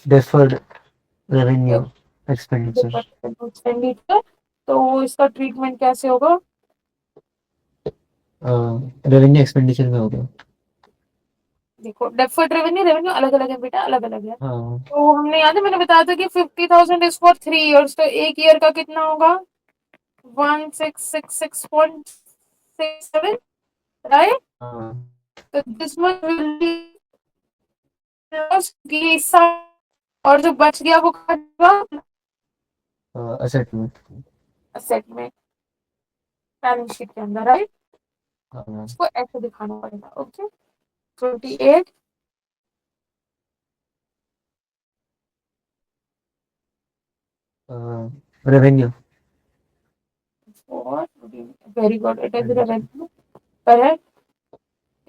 Deferred revenue expenditure. एक्सपेंडिचर। तो इसका ट्रीटमेंट कैसे होगा? रेवेन्यू एक्सपेंडिचर में होगा। देखो डेफर्ड रेवेन्यू, रेवेन्यू अलग अलग है बेटा, अलग अलग है। हाँ तो हमने याद है मैंने बताया था कि 50,000 इज फॉर 3 years, तो एक ईयर का कितना होगा? 1666.67, राइट? हाँ। तो दिस मच विल बी क्योंकि ये हिस्सा और जो बच गया वो कहाँ जाएगा? असेट में। असेट में, बैलेंस शीट के अंदर, राइट? हाँ मैम। इसको ऐसे दिखाना पड़ेगा। Okay, 28 revenue. और very good, it is revenue, correct.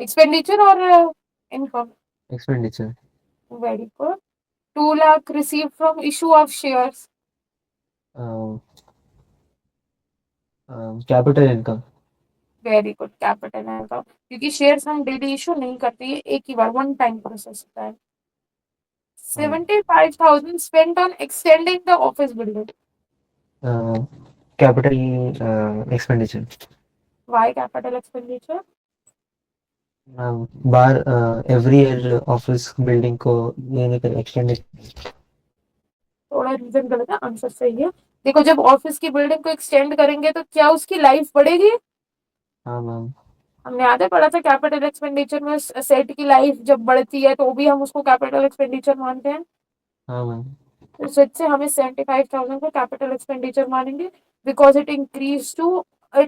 Expenditure और income, expenditure. Very good. 2 lakh received from issue of shares, capital income. Very good, capital income, क्योंकि शेयर्स हम डेली इशू नहीं करते, ये एक ही बार वन टाइम प्रोसेस होता है। 75,000 spent on extending the office building. Capital expenditure. Why capital expenditure? बार एवरी ईयर ऑफिस बिल्डिंग को लेने का एक्सटेंड। थोड़ा रीजन गलत है, आंसर सही है। देखो, जब ऑफिस की बिल्डिंग को एक्सटेंड करेंगे तो क्या उसकी लाइफ बढ़ेगी? हाँ मैम। हमने आधे पढ़ा था कैपिटल एक्सपेंडिचर में, सेट की लाइफ जब बढ़ती है तो भी हम उसको कैपिटल एक्सपेंडिचर मानते हैं। हाँ मैम। तो इससे से हमें 75,000 को कैपिटल एक्सपेंडिचर मानेंगे, because it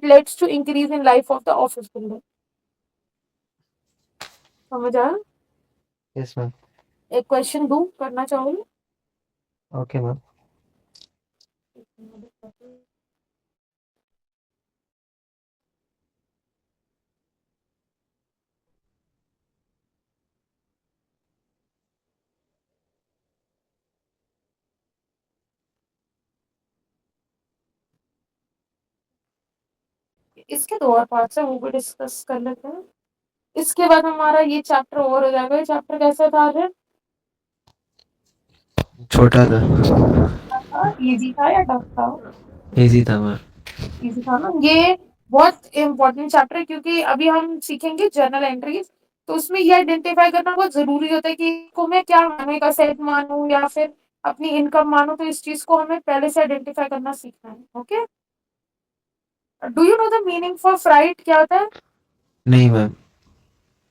leads to increase in life of the office building. समझ आया? Yes ma'am. एक क्वेश्चन दूं, करना चाहोगे? Okay ma'am. इसके दो और पार्ट्स है, वो भी डिस्कस कर लेते हैं। इसके बाद हमारा ये चैप्टर ओवर हो जाएगा। ये चैप्टर कैसा था रे? छोटा था। इजी था या टफ था? इजी था मैम। इजी था ना। ये बहुत इंपॉर्टेंट चैप्टर है, क्योंकि अभी हम सीखेंगे जर्नल एंट्रीज। तो उसमें ये आइडेंटिफाई करना बहुत जरूरी होता है कि को मैं क्या मानूं, एक असेट मानूं या फिर अपनी इनकम मानूं। तो इस चीज को हमें पहले से आइडेंटिफाई करना सीखना है। Okay, do you know the meaning for freight क्या होता है? नहीं मैम।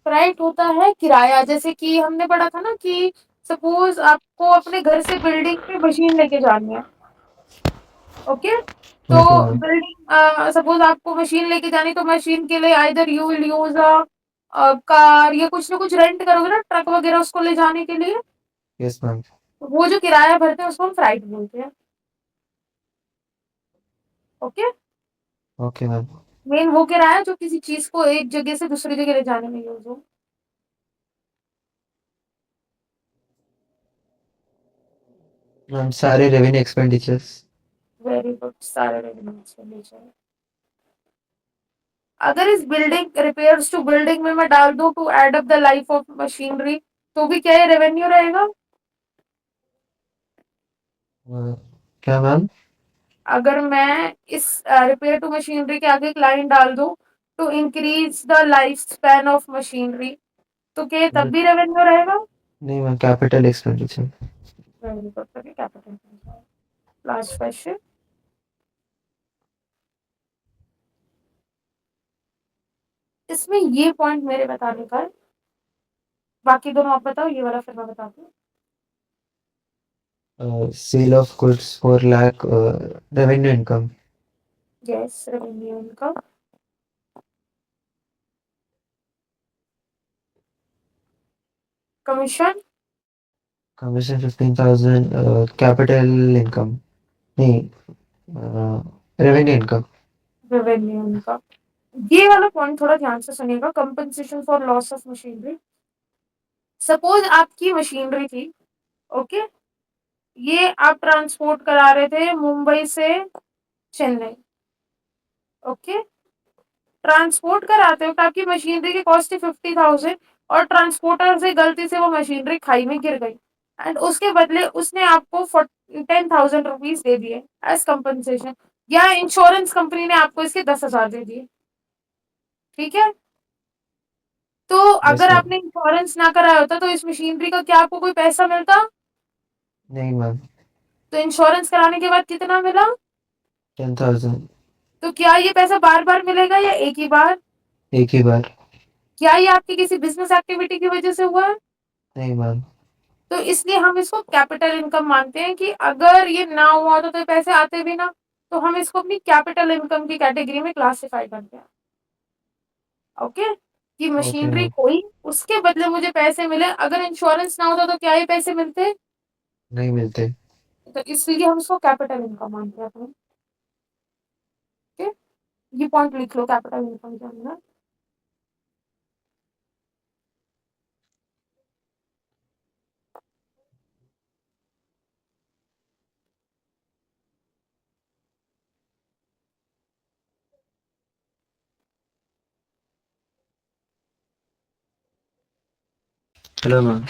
फ्राइट होता है किराया। जैसे कि हमने पढ़ा था ना कि सपोज आपको अपने घर से बिल्डिंग पे मशीन लेके जानी है। ओके, तो ओके मैम। बिल्डिंग सपोज आपको मशीन लेके जानी, तो मशीन के लिए either you will use a car या कुछ ना कुछ रेंट करोगे ना, ट्रक वगैरह उसको ले जाने के लिए। Yes ma'am. तो वो जो किराया भरते हैं उसको हम फ्राइट बोलते हैं। Okay, okay ma'am. मेन वो किराया जो किसी चीज को एक जगह से दूसरी जगह ले जाने में यूज हो। मैम सारे रेवेन्यू एक्सपेंडिचर्स। वेरी गुड, सारे रेवेन्यू एक्सपेंडिचर। अगर इस बिल्डिंग रिपेयर्स टू बिल्डिंग में मैं डाल दूं to add up the life of machinery, तो भी क्या ये रेवेन्यू रहेगा? क्या मैम? अगर मैं इस रिपेयर टू मशीनरी के आगे एक लाइन डाल दूं, to increase the life span of machinery, तो क्या ये तब भी रेवेन्यू रहेगा? नहीं ma'am, capital expenditure. Very good, capital. Last question, इसमें ये पॉइंट मेरे बताने का है, बाकी दोनों आप बताओ, ये वाला फिर मैं बताती हूँ। Sale of goods 4 lakh revenue income. Yes, revenue income. Commission, commission 15,000 capital income. नहीं, रेवेन्यू इनकम। Revenue income. ये वाला पॉइंट थोड़ा ध्यान से सुनिएगा, compensation for loss of machinery. Suppose आपकी मशीनरी थी, ओके, ये आप ट्रांसपोर्ट करा रहे थे मुंबई से चेन्नई। ओके, ट्रांसपोर्ट कराते हो आपकी मशीनरी की कॉस्ट थी 50,000, और ट्रांसपोर्टर से गलती से वो मशीनरी खाई में गिर गई, एंड उसके बदले उसने आपको 10,000 रुपीज दे दिए एज कंपनसेशन, या इंश्योरेंस कंपनी ने आपको इसके 10,000 दे दिए। ठीक है, तो यस अगर मैम। आपने इंश्योरेंस ना कराया होता तो इस मशीनरी का क्या आपको कोई पैसा मिलता? नहीं मैम। तो इंश्योरेंस कराने के बाद कितना मिला? 10,000। तो क्या ये पैसा बार बार मिलेगा या एक ही बार? एक ही बार। क्या ये आपकी किसी बिजनेस एक्टिविटी की वजह से हुआ है? नहीं मैम। तो इसलिए हम इसको कैपिटल इनकम मानते हैं कि अगर ये ना हुआ तो पैसे आते भी ना, तो हम इसको अपनी कैपिटल इनकम की कैटेगरी में क्लासिफाई करते हैं। ओके, कि ओके मशीनरी मैम। कोई, उसके बदले मुझे पैसे मिले। अगर इंश्योरेंस ना होता तो क्या ये पैसे मिलते? नहीं मिलते। तो इसलिए हम उसको कैपिटल इनकम मानते हैं अपने। ओके, ये पॉइंट लिख लो कैपिटल इनकम के अंदर। Hello ma'am.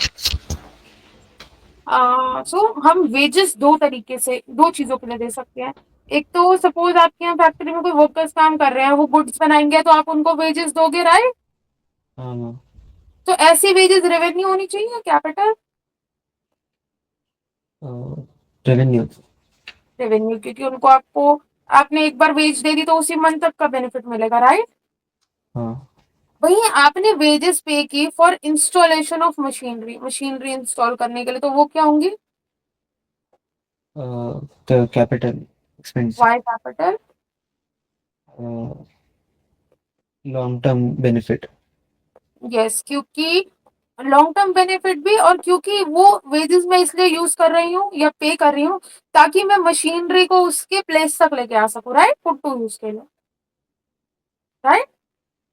सो हम वेजेस दो तरीके से, दो चीजों के लिए दे सकते हैं। एक तो सपोज आपके यहाँ फैक्ट्री में कोई वर्कर्स काम कर रहे हैं, वो गुड्स बनाएंगे, तो आप उनको वेजेस दोगे, राइट? हाँ मैम। तो ऐसी वेजेस रेवेन्यू होनी चाहिए, कैपिटल रेवेन्यू। रेवेन्यू, क्योंकि उनको आपको, आपने एक बार वेज दे दी तो उसी मंथ तक का बेनिफिट मिलेगा, राइट? हाँ। वही आपने वेजेस पे की for installation of machinery, machinery install करने के लिए, तो वो क्या होंगी? The capital expenditure. Why capital? Long term benefit. Yes, क्योंकि लॉन्ग टर्म बेनिफिट भी, और क्योंकि वो वेजेस मैं इसलिए यूज कर रही हूँ या पे कर रही हूँ ताकि मैं मशीनरी को उसके प्लेस तक लेके आ सकूँ, राइट, पुट टू यूज के लिए, राइट?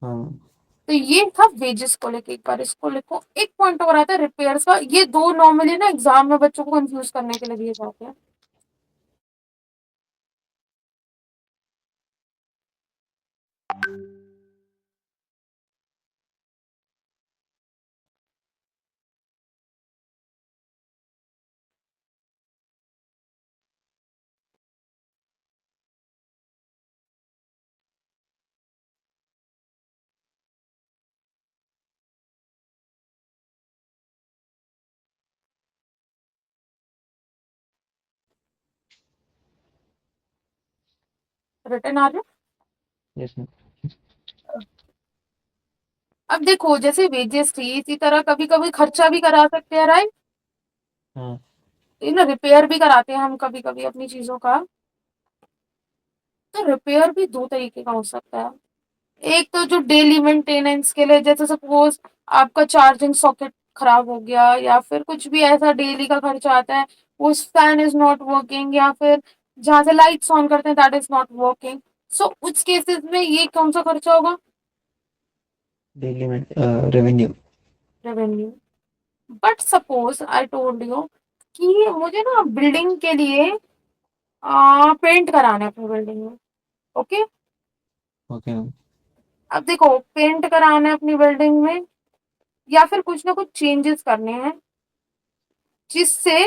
हाँ। तो ये था वेजेस को लेके। एक बार इसको लिखो। एक पॉइंट और आता है रिपेयर्स का। ये दो नॉर्मली ना एग्जाम में बच्चों को कंफ्यूज करने के लिए दिए जाते हैं। रिटर्न आ रहे? Yes ma'am. अब देखो, जैसे वेजेस थी, इसी तरह कभी कभी खर्चा भी करा सकते हैं, राइट? हाँ। ना रिपेयर भी कराते हैं हम कभी कभी अपनी चीजों का। तो रिपेयर भी दो तरीके का हो सकता है। एक तो जो डेली मेंटेनेंस के लिए, जैसे सपोज आपका चार्जिंग सॉकेट खराब हो गया, या फिर कुछ भी ऐसा डेली का खर्चा आता है, उस फैन इज नॉट वर्किंग, या फिर जहां से लाइट्स ऑन करते हैं दैट इज नॉट वर्किंग, सो उस केसेस में ये कौन सा खर्चा होगा? डेली में revenue. Revenue. But suppose I told you कि मुझे ना बिल्डिंग के लिए पेंट कराना है अपनी बिल्डिंग में। Okay, okay ma'am. अब देखो, पेंट कराना है अपनी बिल्डिंग में, या फिर कुछ ना कुछ चेंजेस करने हैं जिससे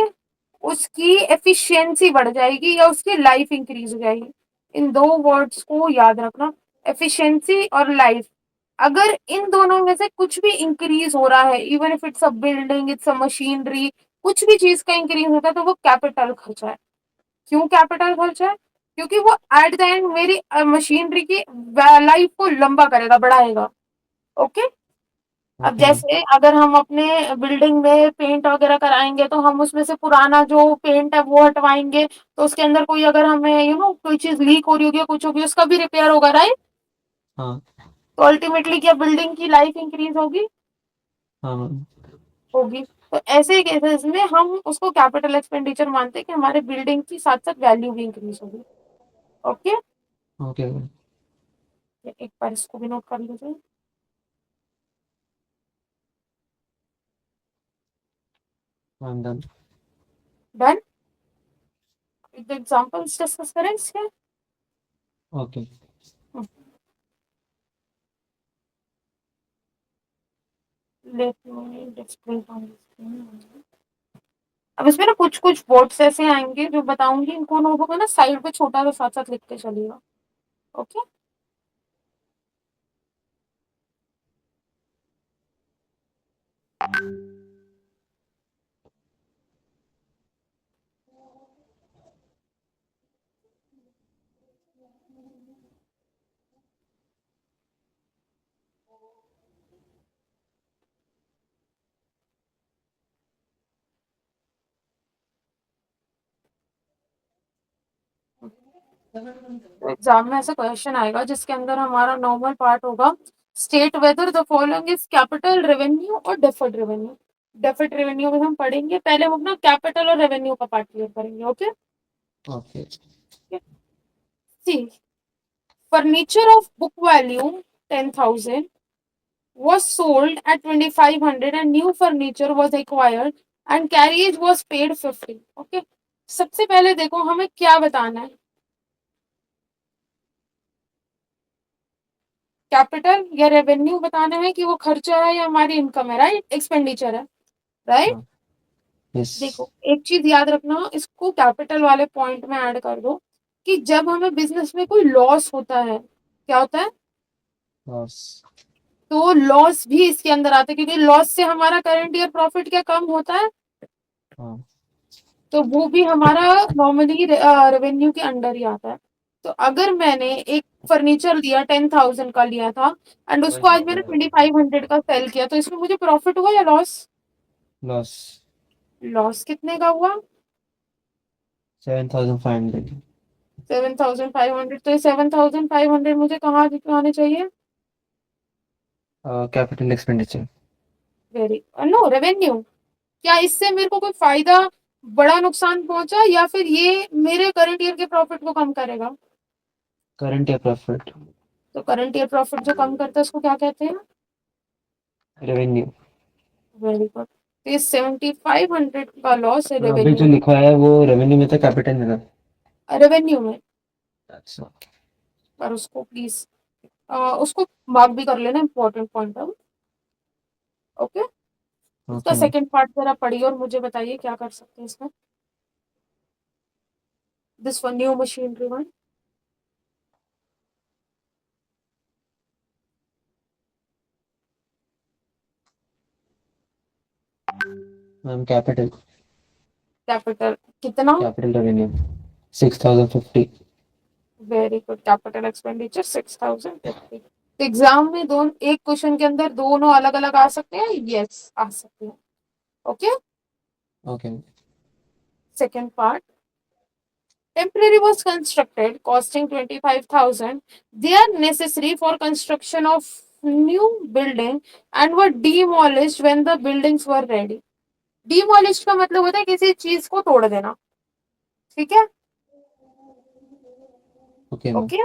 उसकी एफिशिएंसी बढ़ जाएगी या उसकी लाइफ इंक्रीज हो जाएगी। इन दो वर्ड्स को याद रखना, एफिशिएंसी और लाइफ। अगर इन दोनों में से कुछ भी इंक्रीज हो रहा है, even if it's a building, it's a machinery, कुछ भी चीज का इंक्रीज होता है, तो वो कैपिटल खर्चा है। क्यों कैपिटल खर्चा है? क्योंकि वो एट द एंड मेरी मशीनरी की लाइफ को लंबा करेगा, बढ़ाएगा। ओके, अब ओके मैम। जैसे अगर हम अपने बिल्डिंग में पेंट वगैरह कराएंगे, तो हम उसमें से पुराना जो पेंट है वो हटवाएंगे, तो उसके अंदर कोई, अगर हमें कोई चीज लीक हो रही होगी, कुछ होगी, उसका भी रिपेयर होगा, राइट? हाँ। तो अल्टीमेटली क्या बिल्डिंग की लाइफ इंक्रीज होगी? हाँ मैम। होगी। तो ऐसे केसेस में हम उसको कैपिटल एक्सपेंडिचर मानते हैं कि हमारे बिल्डिंग की साथ साथ वैल्यू भी इंक्रीज होगी। Okay, okay ma'am. एक बार इसको भी नोट कर लीजिए। Ma'am done. Done. Examples discuss करें इसके। Okay. Let me display on screen. अब इसमें ना कुछ कुछ वर्ड्स ऐसे आएंगे जो बताऊंगी, इनको नोटों को ना साइड पे छोटा सा साथ साथ लिखते चलिएगा। ओके, तो एग्जाम में ऐसा क्वेश्चन आएगा जिसके अंदर हमारा नॉर्मल पार्ट होगा, state whether the following is capital revenue और डेफर्ड रेवेन्यू। डेफर्ड रेवेन्यू में हम पढ़ेंगे, पहले हम अपना कैपिटल और रेवेन्यू का पार्ट क्लियर करेंगे। Okay, okay. C furniture of book value 10,000 was sold at 2,500 and new furniture was acquired and carriage was paid 50। Okay, सबसे पहले देखो हमें क्या बताना है, कैपिटल या रेवेन्यू बताना है कि वो खर्चा है या हमारी इनकम है, राइट, एक्सपेंडिचर है, राइट। हाँ। यस। देखो एक चीज याद रखना, इसको कैपिटल वाले पॉइंट में ऐड कर दो कि जब हमें बिजनेस में कोई लॉस होता है, क्या होता है, लॉस। तो लॉस भी इसके अंदर आता है, क्योंकि लॉस से हमारा करंट ईयर प्रॉफिट क्या कम होता है, हाँ। तो वो भी हमारा नॉर्मली रेवेन्यू के अंडर ही आता है। तो अगर मैंने एक फर्नीचर लिया 10,000 का लिया था एंड उसको आज मैंने 2,500 का सेल किया, तो इसमें मुझे प्रॉफिट हुआ या लॉस? लॉस। लॉस कितने का हुआ? 7,500। 7,500। तो ये 7,500 मुझे कहाँ दिखाने चाहिए? Capital expenditure. Very no, revenue. क्या इससे मेरे को कोई फायदा, बड़ा नुकसान पहुंचा, या फिर ये मेरे करंट ईयर के प्रॉफिट को कम करेगा? करंट या प्रॉफिट। तो करंट ईयर प्रॉफिट जो कम करता है उसको क्या कहते हैं? रेवेन्यू। Very good. तो ये 7,500 का लॉस है अभी जो रेवेन्यू, लिखा है वो रेवेन्यू में था, कैपिटल में था। रेवेन्यू में। अच्छा। पर उसको प्लीज उसको मार्क भी कर लेना, इंपॉर्टेंट पॉइंट है। ओके, इसका ओके मैम। सेकंड पार्ट जरा पढ़िए और मुझे बताइए क्या कर सकते हैं इसमें। This one new machinery one. Ma'am capital. Capital कितना? Capital revenue 6,050। Very good, capital expenditure 6,050। Exam में दोनों, एक क्वेश्चन के अंदर दोनों अलग अलग आ सकते हैं, यस आ सकते हैं। Okay, okay. Second part, temporary was constructed costing 25,000, they are necessary for construction of new building and were demolished when the buildings were ready। demolished का मतलब होता है किसी चीज को तोड़ देना, ठीक है, ओके मैम। ओके।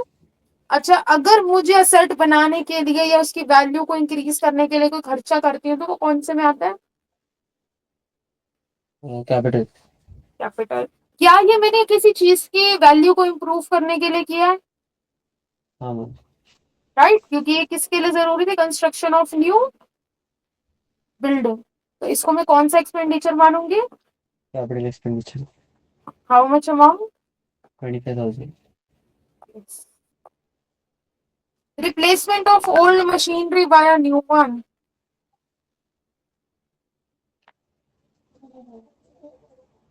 अच्छा, अगर मुझे असेट बनाने के लिए या उसकी वैल्यू को इंक्रीज करने के लिए कोई खर्चा करती हूँ तो वो कौन से में आता है? कैपिटल। कैपिटल। क्या ये मैंने किसी चीज की वैल्यू को इम्प्रूव करने के लिए किया है? हाँ मैम। राइट, क्योंकि ये किसके लिए जरूरी थी, कंस्ट्रक्शन ऑफ न्यू बिल्डिंग। तो इसको मैं कौन सा एक्सपेंडिचर मानूंगी? Capital expenditure. How much amount? 25,000। Replacement of old machinery by a new one.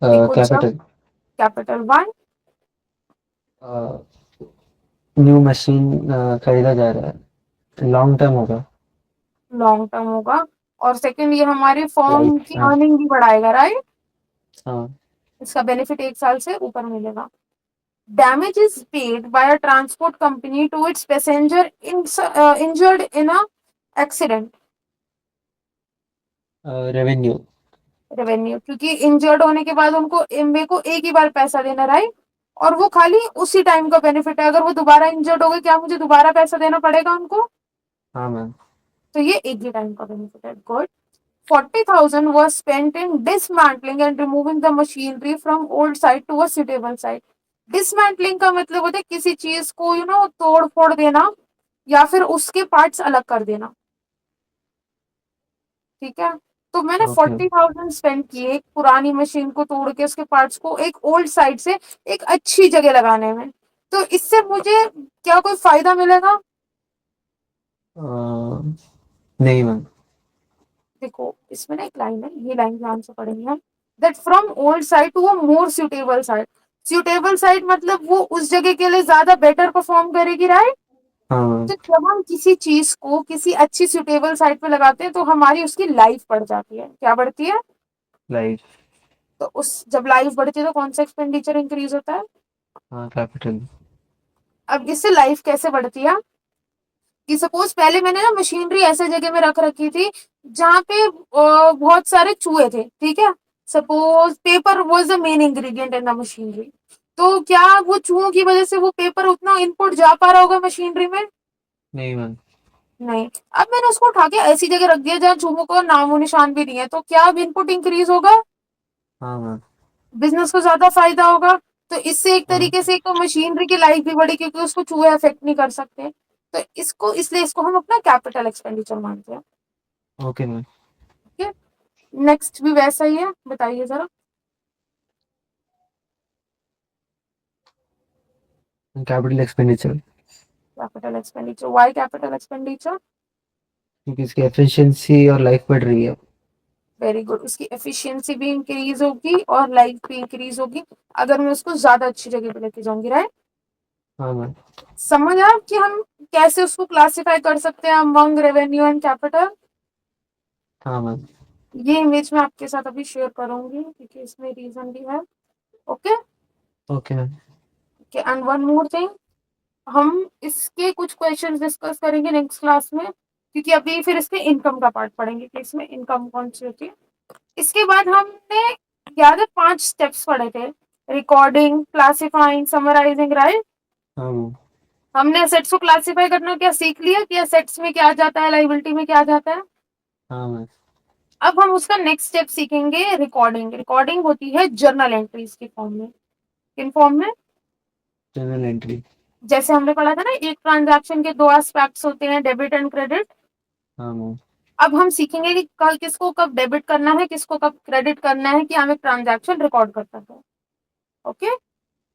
देखो जब capital. Capital one, new machine खरीदा जा रहा है, लॉन्ग टर्म होगा। लॉन्ग टर्म होगा, और सेकंड ये हमारे फर्म लाइक की हाँ। अर्निंग भी बढ़ाएगा, राइट। हाँ। इसका बेनिफिट 1 साल से ऊपर मिलेगा। Damage is paid by a transport company to its passenger injured in a accident. Revenue. Revenue, क्योंकि इंजर्ड होने के बाद उनको मेरे को एक ही बार पैसा देना, राइट, और वो खाली उसी टाइम का बेनिफिट है। अगर वो दोबारा इंजर्ड हो गए, क्या मुझे दोबारा पैसा देना पड़ेगा उनको? हाँ मैम। तो ये एक ही टाइम का बेनिफिट है। Good. 40,000 was spent in dismantling and removing the machinery from old site to a suitable site। Dismantling का मतलब होता है किसी चीज को तोड़ फोड़ देना या फिर उसके पार्ट्स अलग कर देना, ठीक है। तो मैंने ओके। 40,000 स्पेंड किए एक पुरानी मशीन को तोड़ के उसके पार्ट्स को एक ओल्ड साइट से एक अच्छी जगह लगाने में, तो इससे मुझे क्या कोई फायदा मिलेगा? नहीं मैम। देखो इसमें ना एक लाइन है, ये लाइन ध्यान से पढ़ेंगे हम, that from old site to a more suitable site. Suitable site मतलब वो उस जगह के लिए ज्यादा बेटर परफॉर्म करेगी, राइट। हाँ मैम। तो जब हम किसी चीज को किसी अच्छी सुटेबल साइट पे लगाते हैं तो हमारी उसकी लाइफ बढ़ जाती है, क्या बढ़ती है? लाइफ। तो उस जब लाइफ बढ़ती है तो कौन सा एक्सपेंडिचर इंक्रीज होता है? हाँ कैपिटल। अब इससे लाइफ कैसे बढ़ती है कि सपोज पहले मैंने ना मशीनरी ऐसे जगह में रख रखी थी जहाँ पे बहुत सारे चूहे थे, ठीक है। Suppose paper was the main ingredient in the machinery, तो क्या वो चूहों की वजह से वो पेपर उतना इनपुट जा पा रहा होगा मशीनरी में? नहीं मैम। नहीं। अब मैंने उसको उठा के ऐसी जगह रख दिया जहाँ चूहों को नामो निशान भी नहीं है, तो क्या अब इनपुट इंक्रीज होगा? हाँ मैम। बिजनेस को ज्यादा फायदा होगा। तो इससे एक हाँ। तरीके से एक तो मशीनरी की लाइफ भी बढ़ी क्योंकि उसको चूहे अफेक्ट नहीं कर सकते। तो इसको इसलिए इसको हम अपना कैपिटल एक्सपेंडिचर मानते हैं। Okay ma'am. ठीक है, नेक्स्ट भी वैसा ही है, बताइए जरा। Capital expenditure, capital expenditure, why capital expenditure? क्योंकि इसकी एफिशिएंसी और लाइफ बढ़ रही है। वेरी गुड, उसकी एफिशिएंसी भी इंक्रीज होगी और लाइफ भी इंक्रीज होगी अगर मैं उसको ज्यादा अच्छी जगह पे लेके जाऊंगी, राइट। हाँ मैम। समझ आप कि हम कैसे उसको क्लासिफाई कर सकते हैं अमंग रेवेन्यू एंड कैपिटल? हाँ मैम। ये इमेज मैं आपके साथ अभी शेयर करूंगी क्योंकि इसमें रीजन भी है। Okay. Okay ma'am. And one more thing, हम इसके कुछ क्वेश्चंस डिस्कस करेंगे नेक्स्ट क्लास में, क्योंकि अभी फिर इसमें इनकम का पार्ट पढ़ेंगे कि इसमें इनकम कौन सी होती है। इसके बाद हमने याद है 5 स्टेप्स पढ़े थे, रिकॉर्डिंग, क्लासिफाइंग, समराइजिंग, राइट। हाँ मैम। हमने असेट्स को क्लासिफाई करना क्या सीख लिया कि असेट्स में क्या जाता है, लायबिलिटी में क्या जाता है। हाँ मैम। अब हम उसका नेक्स्ट स्टेप सीखेंगे, रिकॉर्डिंग। रिकॉर्डिंग होती है जर्नल एंट्रीज के फॉर्म में। किन फॉर्म में? Journal entry. जैसे हमने पढ़ा था ना, एक ट्रांजैक्शन के 2 एस्पेक्ट्स होते हैं, डेबिट एंड क्रेडिट। हाँ मैम। अब हम सीखेंगे कि किसको कब डेबिट करना है, किसको कब क्रेडिट करना है, कि हम एक ट्रांजैक्शन रिकॉर्ड कर सकते हैं। ओके।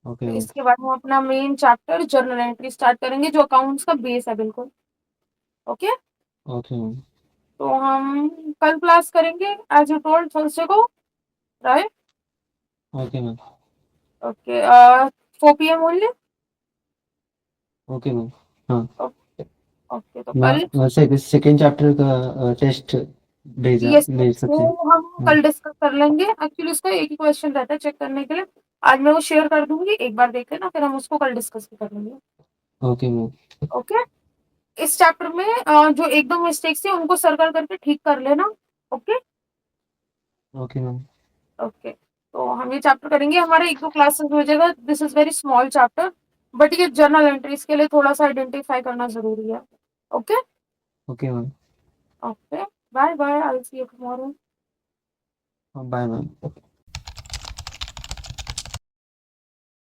ओके तो मैम। इसके बाद हम अपना main chapter journal entry start करेंगे जो अकाउंट्स का बेस है बिल्कुल। ओके। Okay ma'am. तो हम कल क्लास करेंगे एज यू टोल्ड थर्सडे को, right. Okay ma'am. Okay, 4 PM only. Okay ma'am. हाँ। ओके, तो कल, मैं सेकेंड चैप्टर का टेस्ट भेजा यस, भेज सकते हैं। वो हम हाँ। कल डिस्कस कर लेंगे। एक्चुअली उसका एक ही क्वेश्चन रहता है चेक करने के लिए। आज मैं वो शेयर कर दूंगी, एक बार देख लेना, फिर हम उसको कल डिस्कस भी कर लेंगे। Okay ma'am. ओके। इस चैप्टर में जो एक दो मिस्टेक्स थे उनको सर्कल करके ठीक कर लेना। ओके। Okay ma'am. ओके, तो हम ये चैप्टर करेंगे, हमारे एक दो क्लासेस हो जाएगा। This is very small chapter, but ये जर्नल एंट्रीज के लिए थोड़ा सा आइडेंटिफाई करना जरूरी है। Okay. Okay ma'am. Okay, bye bye, I will see you tomorrow. Bye ma'am.